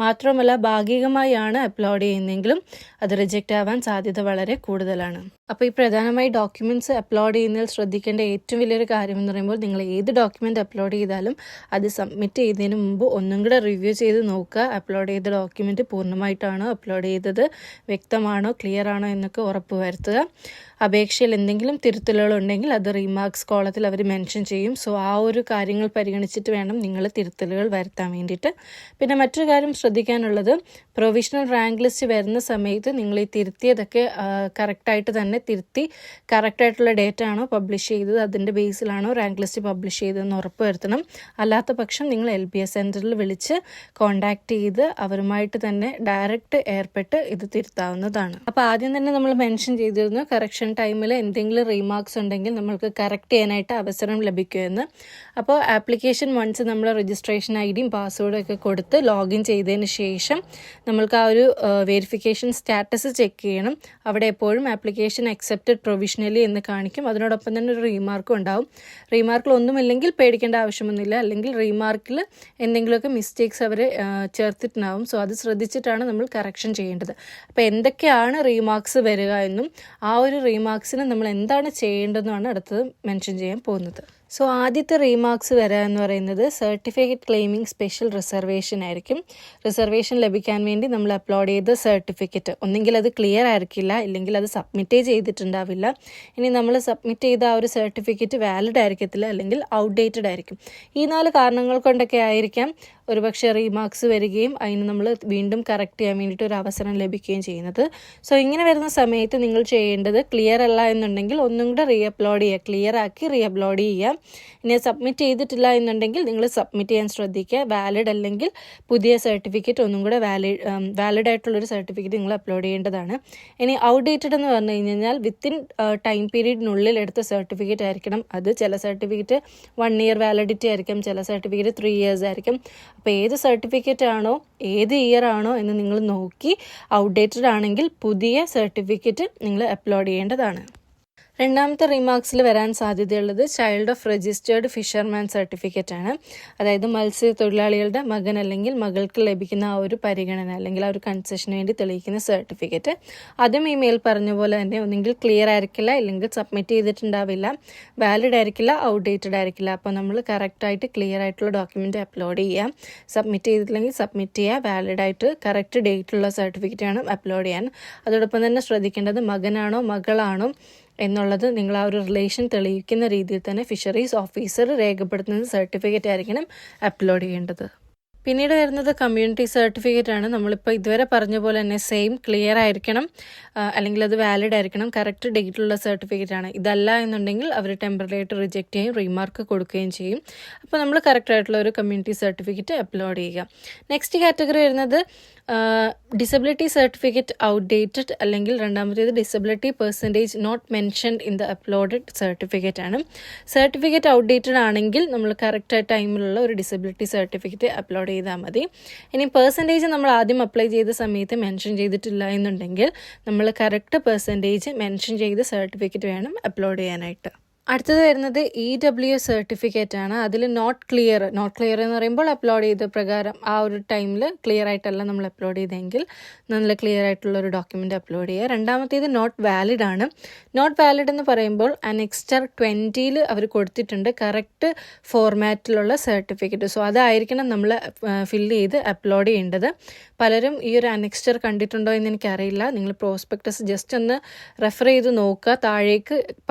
മാത്രമല്ല ഭാഗികമായാണ് അപ്ലോഡ് ചെയ്യുന്നതെങ്കിലും അത് റിജക്റ്റ് ആവാൻ സാധ്യത വളരെ കൂടുതലാണ്. അപ്പോൾ ഈ പ്രധാനമായി ഡോക്യുമെൻറ്റ്സ് അപ്ലോഡ് ചെയ്യുന്നതിൽ ശ്രദ്ധിക്കേണ്ട ഏറ്റവും വലിയൊരു കാര്യം എന്ന് പറയുമ്പോൾ, നിങ്ങൾ ഏത് ഡോക്യുമെൻ്റ് അപ്ലോഡ് ചെയ്താലും അത് സബ്മിറ്റ് ചെയ്യുന്നതിന് മുമ്പ് ഒന്നും കൂടെ റിവ്യൂ ചെയ്ത് നോക്കുക. അപ്ലോഡ് ചെയ്ത ഡോക്യുമെൻറ്റ് പൂർണ്ണമായിട്ടാണോ അപ്ലോഡ് ചെയ്തത്, വ്യക്തമാണോ, ക്ലിയർ ആണോ എന്നൊക്കെ ഉറപ്പ് വരുത്തുക. അപേക്ഷയിൽ എന്തെങ്കിലും തിരുത്തലുകളുണ്ടെങ്കിൽ അത് റീമാർക്സ് കോളത്തിൽ അവർ മെൻഷൻ ചെയ്യും. സോ ആ ഒരു കാര്യങ്ങൾ പരിഗണിച്ചിട്ട് വേണം നിങ്ങൾ തിരുത്തലുകൾ വരുത്താൻ വേണ്ടിയിട്ട്. പിന്നെ മറ്റൊരു കാര്യം ശ്രദ്ധിക്കാനുള്ളത്, പ്രൊവിഷണൽ റാങ്ക് ലിസ്റ്റ് വരുന്ന സമയത്ത് നിങ്ങൾ ഈ തിരുത്തിയതൊക്കെ കറക്റ്റായിട്ട് തന്നെ തിരുത്തി കറക്റ്റായിട്ടുള്ള ഡേറ്റ് ആണോ പബ്ലിഷ് ചെയ്തത്, അതിൻ്റെ ബേസിലാണോ റാങ്ക് ലിസ്റ്റ് പബ്ലിഷ് ചെയ്തതെന്ന് ഉറപ്പ് വരുത്തണം. അല്ലാത്ത പക്ഷം നിങ്ങൾ LBS സെൻറ്ററിൽ വിളിച്ച് കോൺടാക്റ്റ് ചെയ്ത് അവരുമായിട്ട് തന്നെ ഡയറക്റ്റ് ഏർപ്പെട്ട് ഇത് തിരുത്താവുന്നതാണ്. അപ്പോൾ ആദ്യം തന്നെ നമ്മൾ മെൻഷൻ ചെയ്തിരുന്നു, കറക്ഷൻ ടൈമിൽ എന്തെങ്കിലും റീമാർക്സ് ഉണ്ടെങ്കിൽ നമ്മൾക്ക് കറക്റ്റ് ചെയ്യാനായിട്ട് അവസരം ലഭിക്കുമെന്ന്. അപ്പോൾ ആപ്ലിക്കേഷൻ വൺസ് നമ്മൾ രജിസ്ട്രേഷൻ ID പാസ്വേഡും ഒക്കെ കൊടുത്ത് ലോഗിൻ ചെയ്തതിന് ശേഷം നമ്മൾക്ക് ആ ഒരു വെരിഫിക്കേഷൻ സ്റ്റാറ്റസ് ചെക്ക് ചെയ്യണം. അവിടെ എപ്പോഴും ആപ്ലിക്കേഷൻ അക്സെപ്റ്റഡ് പ്രൊവിഷണലി എന്ന് കാണിക്കും. അതിനോടൊപ്പം തന്നെ ഒരു റീമാർക്കും ഉണ്ടാവും. റീമാർക്കിൽ ഒന്നുമില്ലെങ്കിൽ പേടിക്കേണ്ട ആവശ്യമൊന്നുമില്ല. അല്ലെങ്കിൽ റീമാർക്കിൽ എന്തെങ്കിലുമൊക്കെ മിസ്റ്റേക്സ് അവർ ചേർത്തിട്ടുണ്ടാവും. സോ അത് ശ്രദ്ധിച്ചിട്ടാണ് നമ്മൾ കറക്ഷൻ ചെയ്യേണ്ടത്. അപ്പോൾ എന്തൊക്കെയാണ് റീമാർക്സ് വരിക എന്നും ആ ഒരു റീമാർക്സിന് നമ്മൾ എന്താണ് ചെയ്യേണ്ടതെന്നാണ് അടുത്തത് മെൻഷൻ ചെയ്യാൻ പോകുന്നത്. സോ ആദ്യത്തെ റീമാർക്സ് വരിക എന്ന് പറയുന്നത് സർട്ടിഫിക്കറ്റ് ക്ലെയിമിംഗ് സ്പെഷ്യൽ റിസർവേഷൻ ആയിരിക്കും. റിസർവേഷൻ ലഭിക്കാൻ വേണ്ടി നമ്മൾ അപ്ലോഡ് ചെയ്ത സർട്ടിഫിക്കറ്റ് ഒന്നെങ്കിൽ അത് ക്ലിയർ ആയിരിക്കില്ല, ഇല്ലെങ്കിൽ അത് സബ്മിറ്റേ ചെയ്തിട്ടുണ്ടാവില്ല. ഇനി നമ്മൾ സബ്മിറ്റ് ചെയ്ത ആ ഒരു സർട്ടിഫിക്കറ്റ് വാലിഡ് ആയിരിക്കത്തില്ല, അല്ലെങ്കിൽ ഔട്ട്ഡേറ്റഡ് ആയിരിക്കും. ഈ 4 കാരണങ്ങൾ കൊണ്ടൊക്കെ ആയിരിക്കാം ഒരുപക്ഷെ റീമാർക്സ് വരികയും അതിന് നമ്മൾ വീണ്ടും കറക്റ്റ് ചെയ്യാൻ വേണ്ടിയിട്ട് ഒരു അവസരം ലഭിക്കുകയും ചെയ്യുന്നത്. സോ ഇങ്ങനെ വരുന്ന സമയത്ത് നിങ്ങൾ ചെയ്യേണ്ടത്, ക്ലിയർ അല്ല എന്നുണ്ടെങ്കിൽ ഒന്നും കൂടെ റീഅപ്ലോഡ് ചെയ്യുക, ക്ലിയർ ആക്കി റീഅപ്ലോഡ് ചെയ്യുക. ഇനി സബ്മിറ്റ് ചെയ്തിട്ടില്ല എന്നുണ്ടെങ്കിൽ നിങ്ങൾ സബ്മിറ്റ് ചെയ്യാൻ ശ്രദ്ധിക്കുക. വാലിഡ് അല്ലെങ്കിൽ പുതിയ സർട്ടിഫിക്കറ്റ് ഒന്നും കൂടെ വാലിഡ് ആയിട്ടുള്ളൊരു സർട്ടിഫിക്കറ്റ് നിങ്ങൾ അപ്ലോഡ് ചെയ്യേണ്ടതാണ്. ഇനി ഔട്ട്ഡേറ്റഡ് എന്ന് പറഞ്ഞു കഴിഞ്ഞാൽ വിത്തിൻ ടൈം പീരീഡിനുള്ളിൽ എടുത്ത സർട്ടിഫിക്കറ്റ് ആയിരിക്കണം. അത് ചില സർട്ടിഫിക്കറ്റ് 1 year വാലിഡിറ്റി ആയിരിക്കും, ചില സർട്ടിഫിക്കറ്റ് 3 years ആയിരിക്കും. അപ്പോൾ ഏത് സർട്ടിഫിക്കറ്റ് ആണോ ഏത് ഇയർ ആണോ എന്ന് നിങ്ങൾ നോക്കി ഔട്ട്ഡേറ്റഡ് ആണെങ്കിൽ പുതിയ സർട്ടിഫിക്കറ്റ് നിങ്ങൾ അപ്ലോഡ് ചെയ്യേണ്ടതാണ്. രണ്ടാമത്തെ റീമാർക്സിൽ വരാൻ സാധ്യതയുള്ളത് child of registered fisherman certificate ആണ്. അതായത് മത്സ്യത്തൊഴിലാളികളുടെ മകൻ അല്ലെങ്കിൽ മകൾക്ക് ലഭിക്കുന്ന ആ ഒരു പരിഗണന അല്ലെങ്കിൽ ആ ഒരു കൺസെഷന് വേണ്ടി തെളിയിക്കുന്ന സർട്ടിഫിക്കറ്റ്. അതും ഈ മേൽ പറഞ്ഞ പോലെ തന്നെ ഒന്നെങ്കിൽ ക്ലിയർ ആയിരിക്കില്ല, ഇല്ലെങ്കിൽ സബ്മിറ്റ് ചെയ്തിട്ടുണ്ടാവില്ല, വാലിഡ് ആയിരിക്കില്ല, ഔട്ട്ഡേറ്റഡ് ആയിരിക്കില്ല. അപ്പോൾ നമ്മൾ കറക്റ്റായിട്ട് ക്ലിയർ ആയിട്ടുള്ള ഡോക്യുമെൻ്റ് അപ്ലോഡ് ചെയ്യുക. സബ്മിറ്റ് ചെയ്തിട്ടില്ലെങ്കിൽ സബ്മിറ്റ് ചെയ്യുക. വാലിഡായിട്ട് കറക്റ്റ് ഡേറ്റുള്ള സർട്ടിഫിക്കറ്റ് വേണം അപ്ലോഡ് ചെയ്യാൻ. അതോടൊപ്പം തന്നെ ശ്രദ്ധിക്കേണ്ടത് മകനാണോ മകളാണോ എന്നുള്ളത് നിങ്ങൾ ആ ഒരു റിലേഷൻ തെളിയിക്കുന്ന രീതിയിൽ തന്നെ ഫിഷറീസ് ഓഫീസർ രേഖപ്പെടുത്തുന്ന സർട്ടിഫിക്കറ്റ് ആയിരിക്കണം അപ്ലോഡ് ചെയ്യേണ്ടത്. പിന്നീട് വരുന്നത് കമ്മ്യൂണിറ്റി സർട്ടിഫിക്കറ്റ് ആണ്. നമ്മളിപ്പോൾ ഇതുവരെ പറഞ്ഞ പോലെ തന്നെ സെയിം ക്ലിയർ ആയിരിക്കണം, അല്ലെങ്കിൽ അത് വാലിഡ് ആയിരിക്കണം, കറക്റ്റ് ഡേറ്റിലുള്ള സർട്ടിഫിക്കറ്റ് ആണ്. ഇതല്ല എന്നുണ്ടെങ്കിൽ അവർ ടെമ്പററി ആയിട്ട് റിജക്റ്റ് ചെയ്യും, റീമാർക്ക് കൊടുക്കുകയും ചെയ്യും. അപ്പോൾ നമ്മൾ കറക്റ്റ് ആയിട്ടുള്ള ഒരു കമ്മ്യൂണിറ്റി സർട്ടിഫിക്കറ്റ് അപ്ലോഡ് ചെയ്യുക. നെക്സ്റ്റ് കാറ്റഗറി വരുന്നത് ഡിസബിലിറ്റി സർട്ടിഫിക്കറ്റ് ഔട്ട്ഡേറ്റഡ്, അല്ലെങ്കിൽ രണ്ടാമത്തേത് disability percentage not mentioned in the uploaded certificate ആണ്. സർട്ടിഫിക്കറ്റ് ഔട്ട്ഡേറ്റഡ് ആണെങ്കിൽ നമ്മൾ കറക്റ്റ് ടൈമിലുള്ള ഒരു ഡിസബിലിറ്റി സർട്ടിഫിക്കറ്റ് അപ്ലോഡ് ചെയ്താൽ മതി. ഇനി പെർസെൻറ്റേജ് നമ്മൾ ആദ്യം അപ്ലൈ ചെയ്ത സമയത്ത് മെൻഷൻ ചെയ്തിട്ടില്ല എന്നുണ്ടെങ്കിൽ നമ്മൾ കറക്റ്റ് പെർസെൻറ്റേജ് മെൻഷൻ ചെയ്ത് സർട്ടിഫിക്കറ്റ് വേണം അപ്ലോഡ് ചെയ്യാനായിട്ട്. അടുത്തത് വരുന്നത് EWS സർട്ടിഫിക്കറ്റ് ആണ്. അതിൽ നോട്ട് ക്ലിയർ എന്ന് പറയുമ്പോൾ അപ്ലോഡ് ചെയ്ത പ്രകാരം ആ ഒരു ടൈമിൽ ക്ലിയർ ആയിട്ടല്ല നമ്മൾ അപ്ലോഡ് ചെയ്തെങ്കിൽ നല്ല ക്ലിയർ ആയിട്ടുള്ള ഒരു ഡോക്യുമെൻ്റ് അപ്ലോഡ് ചെയ്യുക. രണ്ടാമത്തേത് നോട്ട് വാലിഡ് ആണ്. നോട്ട് വാലിഡ് എന്ന് പറയുമ്പോൾ അനെക്സ്റ്റർ 20 അവർ കൊടുത്തിട്ടുണ്ട് കറക്റ്റ് ഫോർമാറ്റിലുള്ള സർട്ടിഫിക്കറ്റ്. സോ അതായിരിക്കണം നമ്മൾ ഫില്ല് ചെയ്ത് അപ്ലോഡ് ചെയ്യേണ്ടത്. പലരും ഈ ഒരു അനെക്സ്റ്റർ കണ്ടിട്ടുണ്ടോ എന്ന് എനിക്കറിയില്ല. നിങ്ങൾ പ്രോസ്പെക്ടസ് ജസ്റ്റ് ഒന്ന് റെഫർ ചെയ്ത് നോക്കുക. താഴേക്ക്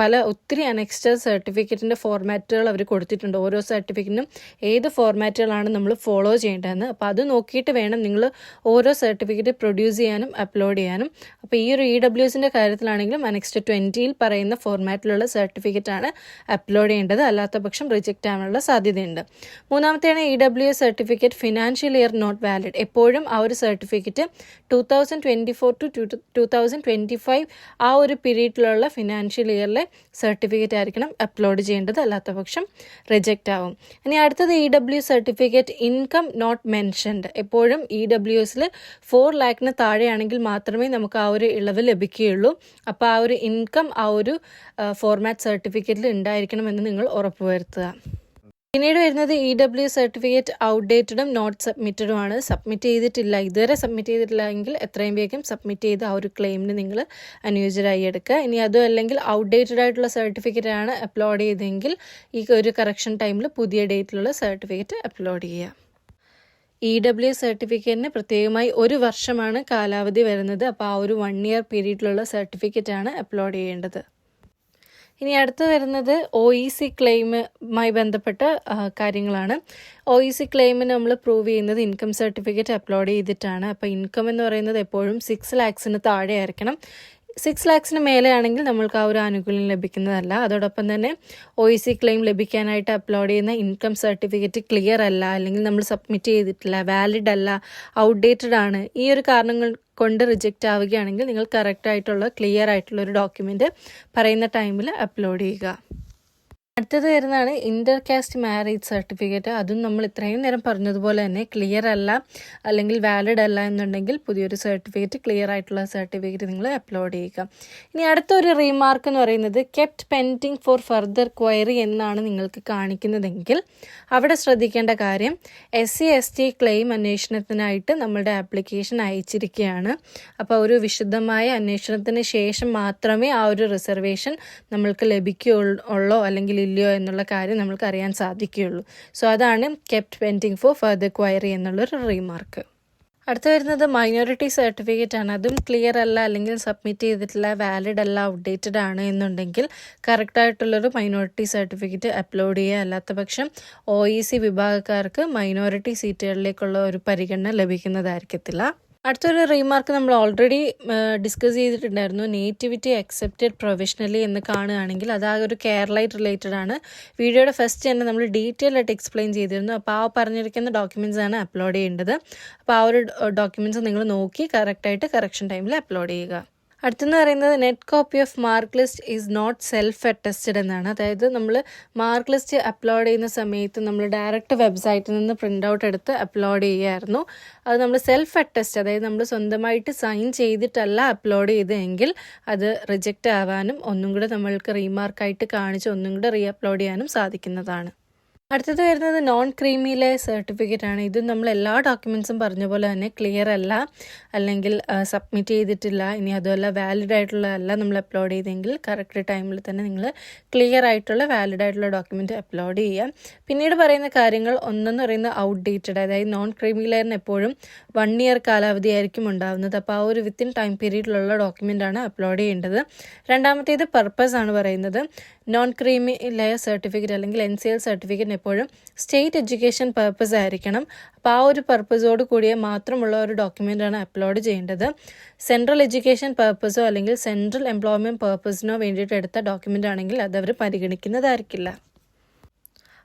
ഒത്തിരി അനെക്സ്റ്റർ സർട്ടിഫിക്കറ്റിൻ്റെ ഫോർമാറ്റുകൾ അവർ കൊടുത്തിട്ടുണ്ട്. ഓരോ സർട്ടിഫിക്കറ്റിനും ഏത് ഫോർമാറ്റുകളാണ് നമ്മൾ ഫോളോ ചെയ്യേണ്ടതെന്ന്. അപ്പോൾ അത് നോക്കിയിട്ട് വേണം നിങ്ങൾ ഓരോ സർട്ടിഫിക്കറ്റ് പ്രൊഡ്യൂസ് ചെയ്യാനും അപ്ലോഡ് ചെയ്യാനും. അപ്പോൾ ഈ ഒരു EWSൻ്റെ കാര്യത്തിലാണെങ്കിലും അനെക്സ്റ്റർ 20 പറയുന്ന ഫോർമാറ്റിലുള്ള സർട്ടിഫിക്കറ്റാണ് അപ്ലോഡ് ചെയ്യേണ്ടത്. അല്ലാത്ത പക്ഷം റിജക്റ്റ് ആവാനുള്ള സാധ്യതയുണ്ട്. മൂന്നാമത്തെയാണ് EWS certificate financial year not valid. എപ്പോഴും ആ ഒരു സർട്ടിഫിക്കറ്റ് 2024 to 2025 ആ ഒരു പീരീഡിലുള്ള ഫിനാൻഷ്യൽ ഇയറിലെ സർട്ടിഫിക്കറ്റ് ആയിരിക്കണം അപ്ലോഡ് ചെയ്യേണ്ടത്. അല്ലാത്ത പക്ഷം റിജക്റ്റ് ആവും. ഇനി അടുത്തത് EWS certificate income not mentioned. എപ്പോഴും EWSൽ 4 lakhന് താഴെയാണെങ്കിൽ മാത്രമേ നമുക്ക് ആ ഒരു ഇളവ് ലഭിക്കുകയുള്ളൂ. അപ്പോൾ ആ ഒരു ഇൻകം ആ ഒരു ഫോർമാറ്റ് സർട്ടിഫിക്കറ്റിൽ ഉണ്ടായിരിക്കണമെന്ന് നിങ്ങൾ ഉറപ്പുവരുത്തുക. പിന്നീട് വരുന്നത് EWS സർട്ടിഫിക്കറ്റ് ഔട്ട്ഡേറ്റഡും നോട്ട് സബ്മിറ്റഡും ആണ്. സബ്മിറ്റ് ചെയ്തിട്ടില്ല, ഇതുവരെ സബ്മിറ്റ് ചെയ്തിട്ടില്ല എങ്കിൽ എത്രയും വേഗം സബ്മിറ്റ് ചെയ്ത് ആ ഒരു ക്ലെയിമിന് നിങ്ങൾ അനുയോജ്യരായി എടുക്കുക. ഇനി അതും അല്ലെങ്കിൽ ഔട്ട്ഡേറ്റഡ് ആയിട്ടുള്ള സർട്ടിഫിക്കറ്റ് ആണ് അപ്ലോഡ് ചെയ്തെങ്കിൽ ഈ ഒരു കറക്ഷൻ ടൈമിൽ പുതിയ ഡേറ്റിലുള്ള സർട്ടിഫിക്കറ്റ് അപ്ലോഡ് ചെയ്യുക. EWS സർട്ടിഫിക്കറ്റിന് പ്രത്യേകമായി 1 വർഷമാണ് കാലാവധി വരുന്നത്. അപ്പോൾ ആ ഒരു 1 year പീരീഡിലുള്ള സർട്ടിഫിക്കറ്റ് ആണ് അപ്ലോഡ് ചെയ്യേണ്ടത്. ഇനി അടുത്ത് വരുന്നത് OEC ക്ലെയിമുമായി ബന്ധപ്പെട്ട കാര്യങ്ങളാണ്. OEC ക്ലെയിമിന് നമ്മൾ പ്രൂവ് ചെയ്യുന്നത് ഇൻകം സർട്ടിഫിക്കറ്റ് അപ്ലോഡ് ചെയ്തിട്ടാണ്. അപ്പോൾ ഇൻകം എന്ന് പറയുന്നത് എപ്പോഴും 6 lakhsന് താഴെ ആയിരിക്കണം. 6 lakhsന് മേലെയാണെങ്കിൽ നമ്മൾക്ക് ആ ഒരു ആനുകൂല്യം ലഭിക്കുന്നതല്ല. അതോടൊപ്പം തന്നെ OEC ക്ലെയിം ലഭിക്കാനായിട്ട് അപ്ലോഡ് ചെയ്യുന്ന ഇൻകം സർട്ടിഫിക്കറ്റ് ക്ലിയർ അല്ല, അല്ലെങ്കിൽ നമ്മൾ സബ്മിറ്റ് ചെയ്തിട്ടില്ല, വാലിഡ് അല്ല, ഔട്ട്ഡേറ്റഡ് ആണ്, ഈ ഒരു കാരണങ്ങൾ കൊണ്ട് റിജക്റ്റ് ആവുകയാണെങ്കിൽ നിങ്ങൾ കറക്റ്റായിട്ടുള്ള ക്ലിയർ ആയിട്ടുള്ള ഒരു ഡോക്യുമെൻ്റ് പറയുന്ന ടൈമിൽ അപ്ലോഡ് ചെയ്യുക. അടുത്തത് വരുന്നതാണ് ഇൻ്റർ കാസ്റ്റ് മാരേജ് സർട്ടിഫിക്കറ്റ്. അതും നമ്മൾ ഇത്രയും നേരം പറഞ്ഞതുപോലെ തന്നെ ക്ലിയർ അല്ല അല്ലെങ്കിൽ വാലിഡ് അല്ല എന്നുണ്ടെങ്കിൽ പുതിയൊരു സർട്ടിഫിക്കറ്റ്, ക്ലിയർ ആയിട്ടുള്ള സർട്ടിഫിക്കറ്റ് നിങ്ങൾ അപ്ലോഡ് ചെയ്യുക. ഇനി അടുത്തൊരു റീമാർക്ക് എന്ന് പറയുന്നത് kept pending four further query എന്നാണ് നിങ്ങൾക്ക് കാണിക്കുന്നതെങ്കിൽ അവിടെ ശ്രദ്ധിക്കേണ്ട കാര്യം SC/ST ക്ലെയിം അന്വേഷണത്തിനായിട്ട് നമ്മളുടെ ആപ്ലിക്കേഷൻ അയച്ചിരിക്കുകയാണ്. അപ്പോൾ ഒരു വിശദമായ അന്വേഷണത്തിന് ശേഷം മാത്രമേ ആ ഒരു റിസർവേഷൻ നമ്മൾക്ക് ലഭിക്കുകയുള്ളൂ അല്ലെങ്കിൽ ഇല്ലയോ എന്നുള്ള കാര്യം നമ്മൾക്ക് അറിയാൻ സാധിക്കുകയുള്ളൂ. സോ അതാണ് kept pending four further query എന്നുള്ളൊരു റീമാർക്ക്. അടുത്ത് വരുന്നത് മൈനോറിറ്റി സർട്ടിഫിക്കറ്റ് ആണ്. അതും ക്ലിയർ അല്ല അല്ലെങ്കിൽ സബ്മിറ്റ് ചെയ്തിട്ടില്ല, വാലിഡ് അല്ല, ഔട്ട്ഡേറ്റഡ് ആണ് എന്നുണ്ടെങ്കിൽ കറക്റ്റായിട്ടുള്ളൊരു മൈനോറിറ്റി സർട്ടിഫിക്കറ്റ് അപ്ലോഡ് ചെയ്യുക. അല്ലാത്ത പക്ഷം OEC വിഭാഗക്കാർക്ക് മൈനോറിറ്റി സീറ്റുകളിലേക്കുള്ള ഒരു പരിഗണന ലഭിക്കുന്നതായിരിക്കത്തില്ല. അടുത്തൊരു റീമാർക്ക് നമ്മൾ ഓൾറെഡി ഡിസ്കസ് ചെയ്തിട്ടുണ്ടായിരുന്നു. നേറ്റിവിറ്റി അക്സെപ്റ്റഡ് പ്രൊഫഷണലി എന്ന് കാണുകയാണെങ്കിൽ അത് ആ ഒരു കേരളായിട്ട് റിലേറ്റഡ് ആണ്. വീഡിയോയുടെ ഫസ്റ്റ് തന്നെ നമ്മൾ ഡീറ്റെയിൽ ആയിട്ട് എക്സ്പ്ലെയിൻ ചെയ്തിരുന്നു. അപ്പോൾ ആ പറഞ്ഞിരിക്കുന്ന ഡോക്യുമെൻറ്റ്സ് ആണ് അപ്ലോഡ് ചെയ്യേണ്ടത്. അപ്പോൾ ആ ഒരു ഡോക്യുമെൻറ്റ്സ് നിങ്ങൾ നോക്കി കറക്റ്റായിട്ട് കറക്ഷൻ ടൈമിൽ അപ്ലോഡ് ചെയ്യുക. അടുത്തെന്ന് പറയുന്നത് net copy of mark list is not self attested എന്നാണ്. അതായത് നമ്മൾ മാർക്ക് ലിസ്റ്റ് അപ്ലോഡ് ചെയ്യുന്ന സമയത്ത് നമ്മൾ ഡയറക്റ്റ് വെബ്സൈറ്റിൽ നിന്ന് പ്രിൻ്റ് ഔട്ട് എടുത്ത് അപ്ലോഡ് ചെയ്യുമായിരുന്നു. അത് നമ്മൾ സെൽഫ് അറ്റസ്റ്റ്, അതായത് നമ്മൾ സ്വന്തമായിട്ട് സൈൻ ചെയ്തിട്ടല്ല അപ്ലോഡ് ചെയ്തതെങ്കിൽ അത് റിജക്റ്റ് ആവാനും ഒന്നും കൂടെ നമ്മൾക്ക് റീമാർക്കായിട്ട് കാണിച്ച് ഒന്നും കൂടെ റീ അപ്ലോഡ് ചെയ്യാനും സാധിക്കുന്നതാണ്. അടുത്തത് വരുന്നത് നോൺ ക്രീമി ലെയർ സർട്ടിഫിക്കറ്റ് ആണ്. ഇത് നമ്മൾ എല്ലാ ഡോക്യുമെൻറ്റ്സും പറഞ്ഞ പോലെ തന്നെ ക്ലിയർ അല്ല, അല്ലെങ്കിൽ സബ്മിറ്റ് ചെയ്തിട്ടില്ല, ഇനി അതുമല്ല വാലിഡ് ആയിട്ടുള്ളതല്ല നമ്മൾ അപ്ലോഡ് ചെയ്തെങ്കിൽ കറക്റ്റ് ടൈമിൽ തന്നെ നിങ്ങൾ ക്ലിയർ ആയിട്ടുള്ള വാലിഡ് ആയിട്ടുള്ള ഡോക്യുമെൻറ്റ് അപ്ലോഡ് ചെയ്യാം. പിന്നീട് പറയുന്ന കാര്യങ്ങൾ ഒന്നെന്ന് പറയുന്നത് ഔട്ട്ഡേറ്റഡ്, അതായത് നോൺ ക്രീമി ലെയറിന് എപ്പോഴും 1 ഇയർ കാലാവധി ആയിരിക്കും ഉണ്ടാകുന്നത്. അപ്പോൾ ആ ഒരു വിത്തിൻ ടൈം പീരീഡിലുള്ള ഡോക്യുമെൻ്റാണ് അപ്ലോഡ് ചെയ്യേണ്ടത്. രണ്ടാമത്തേത് പർപ്പസ് ആണ് പറയുന്നത്. നോൺ ക്രീമി ലെയർ സർട്ടിഫിക്കറ്റ് അല്ലെങ്കിൽ NCL സർട്ടിഫിക്കറ്റ് എപ്പോഴും സ്റ്റേറ്റ് എഡ്യൂക്കേഷൻ പർപ്പസ് ആയിരിക്കണം. അപ്പോൾ ആ ഒരു പർപ്പസോട് കൂടിയ മാത്രമുള്ള ഒരു ഡോക്യുമെൻ്റാണ് അപ്ലോഡ് ചെയ്യേണ്ടത്. സെൻട്രൽ എഡ്യൂക്കേഷൻ പർപ്പസോ അല്ലെങ്കിൽ സെൻട്രൽ എംപ്ലോയ്മെൻറ്റ് പർപ്പസിനോ വേണ്ടിയിട്ട് എടുത്ത ഡോക്യുമെൻ്റ് ആണെങ്കിൽ അതവർ പരിഗണിക്കുന്നതായിരിക്കില്ല.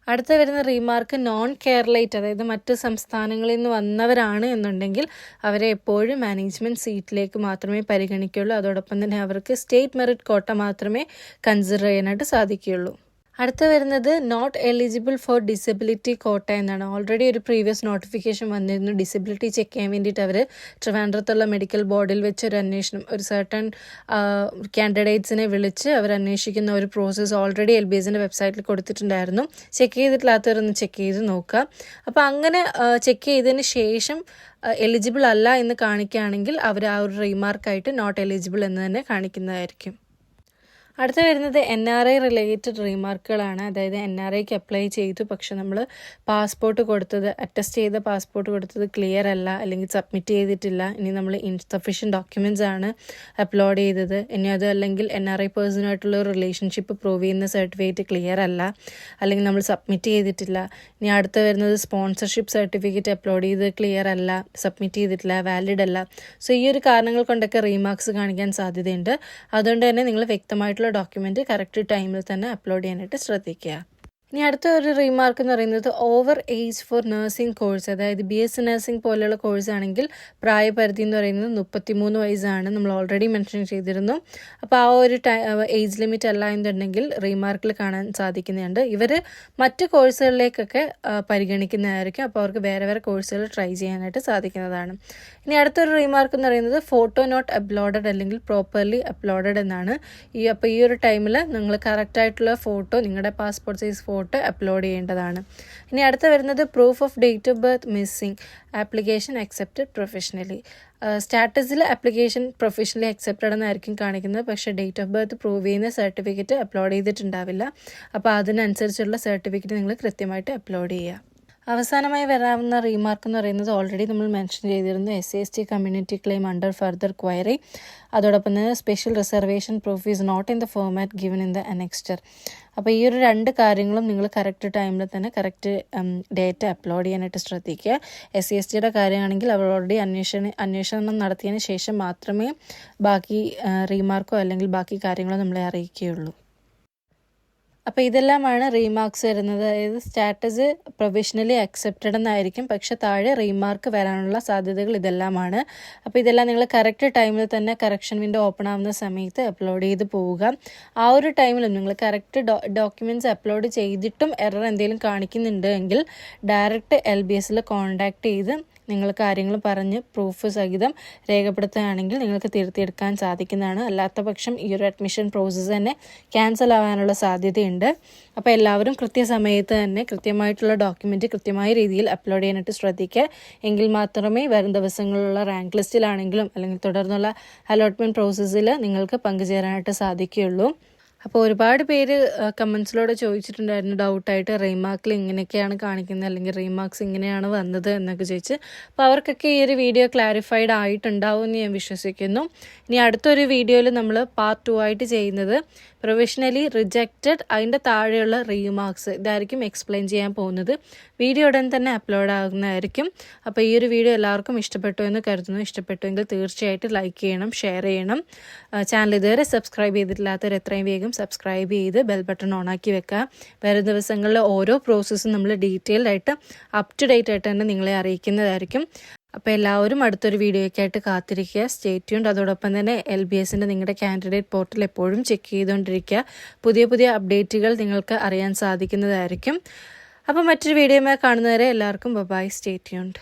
അടുത്ത വരുന്ന റീമാർക്ക് നോൺ കേരളൈറ്റ്, അതായത് മറ്റ് സംസ്ഥാനങ്ങളിൽ നിന്ന് വന്നവരാണ് എന്നുണ്ടെങ്കിൽ അവരെ എപ്പോഴും മാനേജ്മെൻറ്റ് സീറ്റിലേക്ക് മാത്രമേ പരിഗണിക്കുകയുള്ളൂ. അതോടൊപ്പം തന്നെ അവർക്ക് സ്റ്റേറ്റ് മെറിറ്റ് കോട്ട മാത്രമേ കൺസിഡർ ചെയ്യാനായിട്ട് സാധിക്കുകയുള്ളൂ. അടുത്ത വരുന്നത് നോട്ട് എലിജിബിൾ ഫോർ ഡിസബിലിറ്റി കോട്ട എന്നാണ്. ഓൾറെഡി ഒരു പ്രീവിയസ് നോട്ടിഫിക്കേഷൻ വന്നിരുന്നു. ഡിസബിലിറ്റി ചെക്ക് ചെയ്യാൻ വേണ്ടിയിട്ട് അവർ ട്രിവാൻഡ്രത്തുള്ള മെഡിക്കൽ ബോർഡിൽ വെച്ച് ഒരു അന്വേഷണം, ഒരു സർട്ടൺ കാൻഡിഡേറ്റ്സിനെ വിളിച്ച് അവർ അന്വേഷിക്കുന്ന ഒരു പ്രോസസ്സ് ഓൾറെഡി LBSൻ്റെ വെബ്സൈറ്റിൽ കൊടുത്തിട്ടുണ്ടായിരുന്നു. ചെക്ക് ചെയ്തിട്ടില്ലാത്തവരൊന്ന് ചെക്ക് ചെയ്ത് നോക്കുക. അപ്പോൾ അങ്ങനെ ചെക്ക് ചെയ്തതിന് ശേഷം എലിജിബിൾ അല്ല എന്ന് കാണിക്കുകയാണെങ്കിൽ അവർ ആ ഒരു റീമാർക്കായിട്ട് നോട്ട് എലിജിബിൾ എന്ന് തന്നെ കാണിക്കുന്നതായിരിക്കും. അടുത്ത വരുന്നത് NRI റിലേറ്റഡ് റീമാർക്കുകളാണ്. അതായത് NRIക്ക് അപ്ലൈ ചെയ്തു, പക്ഷെ നമ്മൾ പാസ്പോർട്ട് കൊടുത്തത്, അറ്റസ്റ്റ് ചെയ്ത പാസ്പോർട്ട് കൊടുത്തത് ക്ലിയർ അല്ല, അല്ലെങ്കിൽ സബ്മിറ്റ് ചെയ്തിട്ടില്ല, ഇനി നമ്മൾ ഇൻസഫിഷ്യൻറ്റ് ഡോക്യുമെൻറ്റ്സ് ആണ് അപ്ലോഡ് ചെയ്തത്, ഇനി അത് അല്ലെങ്കിൽ NRI പേഴ്സണുമായിട്ടുള്ള ഒരു റിലേഷൻഷിപ്പ് പ്രൂവ് ചെയ്യുന്ന സർട്ടിഫിക്കറ്റ് ക്ലിയർ അല്ല, അല്ലെങ്കിൽ നമ്മൾ സബ്മിറ്റ് ചെയ്തിട്ടില്ല. ഇനി അടുത്ത വരുന്നത് സ്പോൺസർഷിപ്പ് സർട്ടിഫിക്കറ്റ് അപ്ലോഡ് ചെയ്ത് ക്ലിയർ അല്ല, സബ്മിറ്റ് ചെയ്തിട്ടില്ല, വാലിഡ് അല്ല. സോ ഈ ഒരു കാരണങ്ങൾ കൊണ്ടൊക്കെ റീമാർക്സ് കാണിക്കാൻ സാധ്യതയുണ്ട്. അതുകൊണ്ട് തന്നെ നിങ്ങൾ വ്യക്തമായിട്ടുള്ള ഡോക്യുമെന്റ് കറക്റ്റ് ടൈമിൽ തന്നെ അപ്ലോഡ് ചെയ്യാനായിട്ട് ശ്രദ്ധിക്കുക. ഇനി അടുത്ത ഒരു റീമാർക്ക് എന്ന് പറയുന്നത് over age for nursing course, അതായത് BSc നഴ്സിംഗ് പോലെയുള്ള കോഴ്സ് ആണെങ്കിൽ പ്രായപരിധി എന്ന് പറയുന്നത് 33 വയസ്സാണ്. നമ്മൾ ഓൾറെഡി മെൻഷൻ ചെയ്തിരുന്നു. അപ്പോൾ ആ ഒരു ഏജ് ലിമിറ്റ് അല്ല എന്നുണ്ടെങ്കിൽ റീമാർക്കിൽ കാണാൻ സാധിക്കുന്നുണ്ട്. ഇവർ മറ്റ് കോഴ്സുകളിലേക്കൊക്കെ പരിഗണിക്കുന്നതായിരിക്കും. അപ്പോൾ അവർക്ക് വേറെ വേറെ കോഴ്സുകൾ ട്രൈ ചെയ്യാനായിട്ട് സാധിക്കുന്നതാണ്. ഇനി അടുത്തൊരു റീമാർക്ക് എന്ന് പറയുന്നത് ഫോട്ടോ നോട്ട് അപ്ലോഡഡ് അല്ലെങ്കിൽ പ്രോപ്പർലി അപ്ലോഡഡ് എന്നാണ്. അപ്പോൾ ഈ ഒരു ടൈമിൽ നിങ്ങൾ കറക്റ്റായിട്ടുള്ള ഫോട്ടോ, നിങ്ങളുടെ പാസ്പോർട്ട് സൈസ് ഫോട്ടോ അപ്ലോഡ് ചെയ്യേണ്ടതാണ്. ഇനി അടുത്ത വരുന്നത് proof of date of birth missing, application accepted professionally. സ്റ്റാറ്റസിൽ ആപ്ലിക്കേഷൻ പ്രൊഫഷണലി അക്സെപ്റ്റഡ് എന്നായിരിക്കും കാണിക്കുന്നത്, പക്ഷേ ഡേറ്റ് ഓഫ് ബർത്ത് പ്രൂവ് ചെയ്യുന്ന സർട്ടിഫിക്കറ്റ് അപ്ലോഡ് ചെയ്തിട്ടുണ്ടാവില്ല. അപ്പോൾ അതിനനുസരിച്ചുള്ള സർട്ടിഫിക്കറ്റ് നിങ്ങൾ കൃത്യമായിട്ട് അപ്ലോഡ് ചെയ്യുക. അവസാനമായി വരാവുന്ന റീമാർക്ക് എന്ന് പറയുന്നത് ഓൾറെഡി നമ്മൾ മെൻഷൻ ചെയ്തിരുന്നു, SC/ST community claim under further query. അതോടൊപ്പം തന്നെ special reservation proof is not in the format given in the annexure. അപ്പോൾ ഈ ഒരു 2 കാര്യങ്ങളും നിങ്ങൾ കറക്റ്റ് ടൈമിൽ തന്നെ കറക്റ്റ് ഡേറ്റ അപ്ലോഡ് ചെയ്യാനായിട്ട് ശ്രദ്ധിക്കുക. SC/STയുടെ കാര്യമാണെങ്കിൽ അവർ ഓൾറെഡി അന്വേഷണം നടത്തിയതിന് ശേഷം മാത്രമേ ബാക്കി റീമാർക്കോ അല്ലെങ്കിൽ ബാക്കി കാര്യങ്ങളോ നമ്മളെ അറിയിക്കുകയുള്ളൂ. അപ്പോൾ ഇതെല്ലാമാണ് റീമാർക്സ് വരുന്നത്. അതായത് സ്റ്റാറ്റസ് പ്രൊവിഷണലി അക്സെപ്റ്റഡ് എന്നായിരിക്കും, പക്ഷെ താഴെ റീമാർക്ക് വരാനുള്ള സാധ്യതകൾ ഇതെല്ലാമാണ്. അപ്പോൾ ഇതെല്ലാം നിങ്ങൾ കറക്റ്റ് ടൈമിൽ തന്നെ കറക്ഷൻ വിൻഡോ ഓപ്പൺ ആവുന്ന സമയത്ത് അപ്ലോഡ് ചെയ്ത് പോവുക. ആ ഒരു ടൈമിലും നിങ്ങൾ കറക്റ്റ് ഡോക്യുമെൻറ്റ്സ് അപ്ലോഡ് ചെയ്തിട്ടും എറർ എന്തെങ്കിലും കാണിക്കുന്നുണ്ട് എങ്കിൽ ഡയറക്റ്റ് LBSൽ കോൺടാക്ട് ചെയ്ത് നിങ്ങൾ കാര്യങ്ങൾ പറഞ്ഞ് പ്രൂഫ് സഹിതം രേഖപ്പെടുത്തുകയാണെങ്കിൽ നിങ്ങൾക്ക് തിരുത്തിയെടുക്കാൻ സാധിക്കുന്നതാണ്. അല്ലാത്ത പക്ഷം ഈ ഒരു അഡ്മിഷൻ പ്രോസസ്സ് തന്നെ ക്യാൻസൽ ആവാനുള്ള സാധ്യതയുണ്ട്. അപ്പോൾ എല്ലാവരും കൃത്യസമയത്ത് തന്നെ കൃത്യമായിട്ടുള്ള ഡോക്യുമെൻറ്റ് കൃത്യമായ രീതിയിൽ അപ്ലോഡ് ചെയ്യാനായിട്ട് ശ്രദ്ധിക്കുക. എങ്കിൽ മാത്രമേ വരും ദിവസങ്ങളിലുള്ള റാങ്ക് ലിസ്റ്റിലാണെങ്കിലും അല്ലെങ്കിൽ തുടർന്നുള്ള അലോട്ട്മെൻറ്റ് പ്രോസസ്സിൽ നിങ്ങൾക്ക് പങ്കുചേരാനായിട്ട് സാധിക്കുകയുള്ളൂ. അപ്പോൾ ഒരുപാട് പേര് കമൻസിലൂടെ ചോദിച്ചിട്ടുണ്ടായിരുന്നു ഡൗട്ടായിട്ട്, റീമാർക്കിൽ ഇങ്ങനെയൊക്കെയാണ് കാണിക്കുന്നത് അല്ലെങ്കിൽ റീമാർക്സ് ഇങ്ങനെയാണ് വന്നത് എന്നൊക്കെ ചോദിച്ച്. അപ്പോൾ അവർക്കൊക്കെ ഈ ഒരു വീഡിയോ ക്ലാരിഫൈഡ് ആയിട്ടുണ്ടാവും എന്ന് ഞാൻ വിശ്വസിക്കുന്നു. ഇനി അടുത്തൊരു വീഡിയോയിൽ നമ്മൾ പാർട്ട് 2 ആയിട്ട് ചെയ്യുന്നത് പ്രൊവിഷണലി റിജക്റ്റഡ്, അതിൻ്റെ താഴെയുള്ള റീമാർക്സ്, ഇതായിരിക്കും എക്സ്പ്ലെയിൻ ചെയ്യാൻ പോകുന്നത്. വീഡിയോ ഉടൻ തന്നെ അപ്ലോഡ് ആകുന്നതായിരിക്കും. അപ്പോൾ ഈ ഒരു വീഡിയോ എല്ലാവർക്കും ഇഷ്ടപ്പെട്ടു എന്ന് കരുതുന്നു. ഇഷ്ടപ്പെട്ടുവെങ്കിൽ തീർച്ചയായിട്ടും ലൈക്ക് ചെയ്യണം, ഷെയർ ചെയ്യണം. ചാനൽ ഇതുവരെ സബ്സ്ക്രൈബ് ചെയ്തിട്ടില്ലാത്തവർ എത്രയും വേഗം സബ്സ്ക്രൈബ് ചെയ്ത് ബെൽ ബട്ടൺ ഓണാക്കി വെക്കുക. വരും ദിവസങ്ങളിലെ ഓരോ പ്രോസസ്സും നമ്മൾ ഡീറ്റെയിൽഡ് ആയിട്ട് അപ് ടു ഡേറ്റ് ആയിട്ട് തന്നെ നിങ്ങളെ അറിയിക്കുന്നതായിരിക്കും. അപ്പോൾ എല്ലാവരും അടുത്തൊരു വീഡിയോയ്ക്ക് ആയിട്ട് കാത്തിരിക്കുക. Stay tuned. അതോടൊപ്പം തന്നെ LBSൻ്റെ നിങ്ങളുടെ കാൻഡിഡേറ്റ് പോർട്ടൽ എപ്പോഴും ചെക്ക് ചെയ്തുകൊണ്ടിരിക്കുക. പുതിയ പുതിയ അപ്ഡേറ്റുകൾ നിങ്ങൾക്ക് അറിയാൻ സാധിക്കുന്നതായിരിക്കും. അപ്പോൾ മറ്റൊരു വീഡിയോയുമായി കാണുന്നവരെ എല്ലാവർക്കും ബൈ. Stay tuned.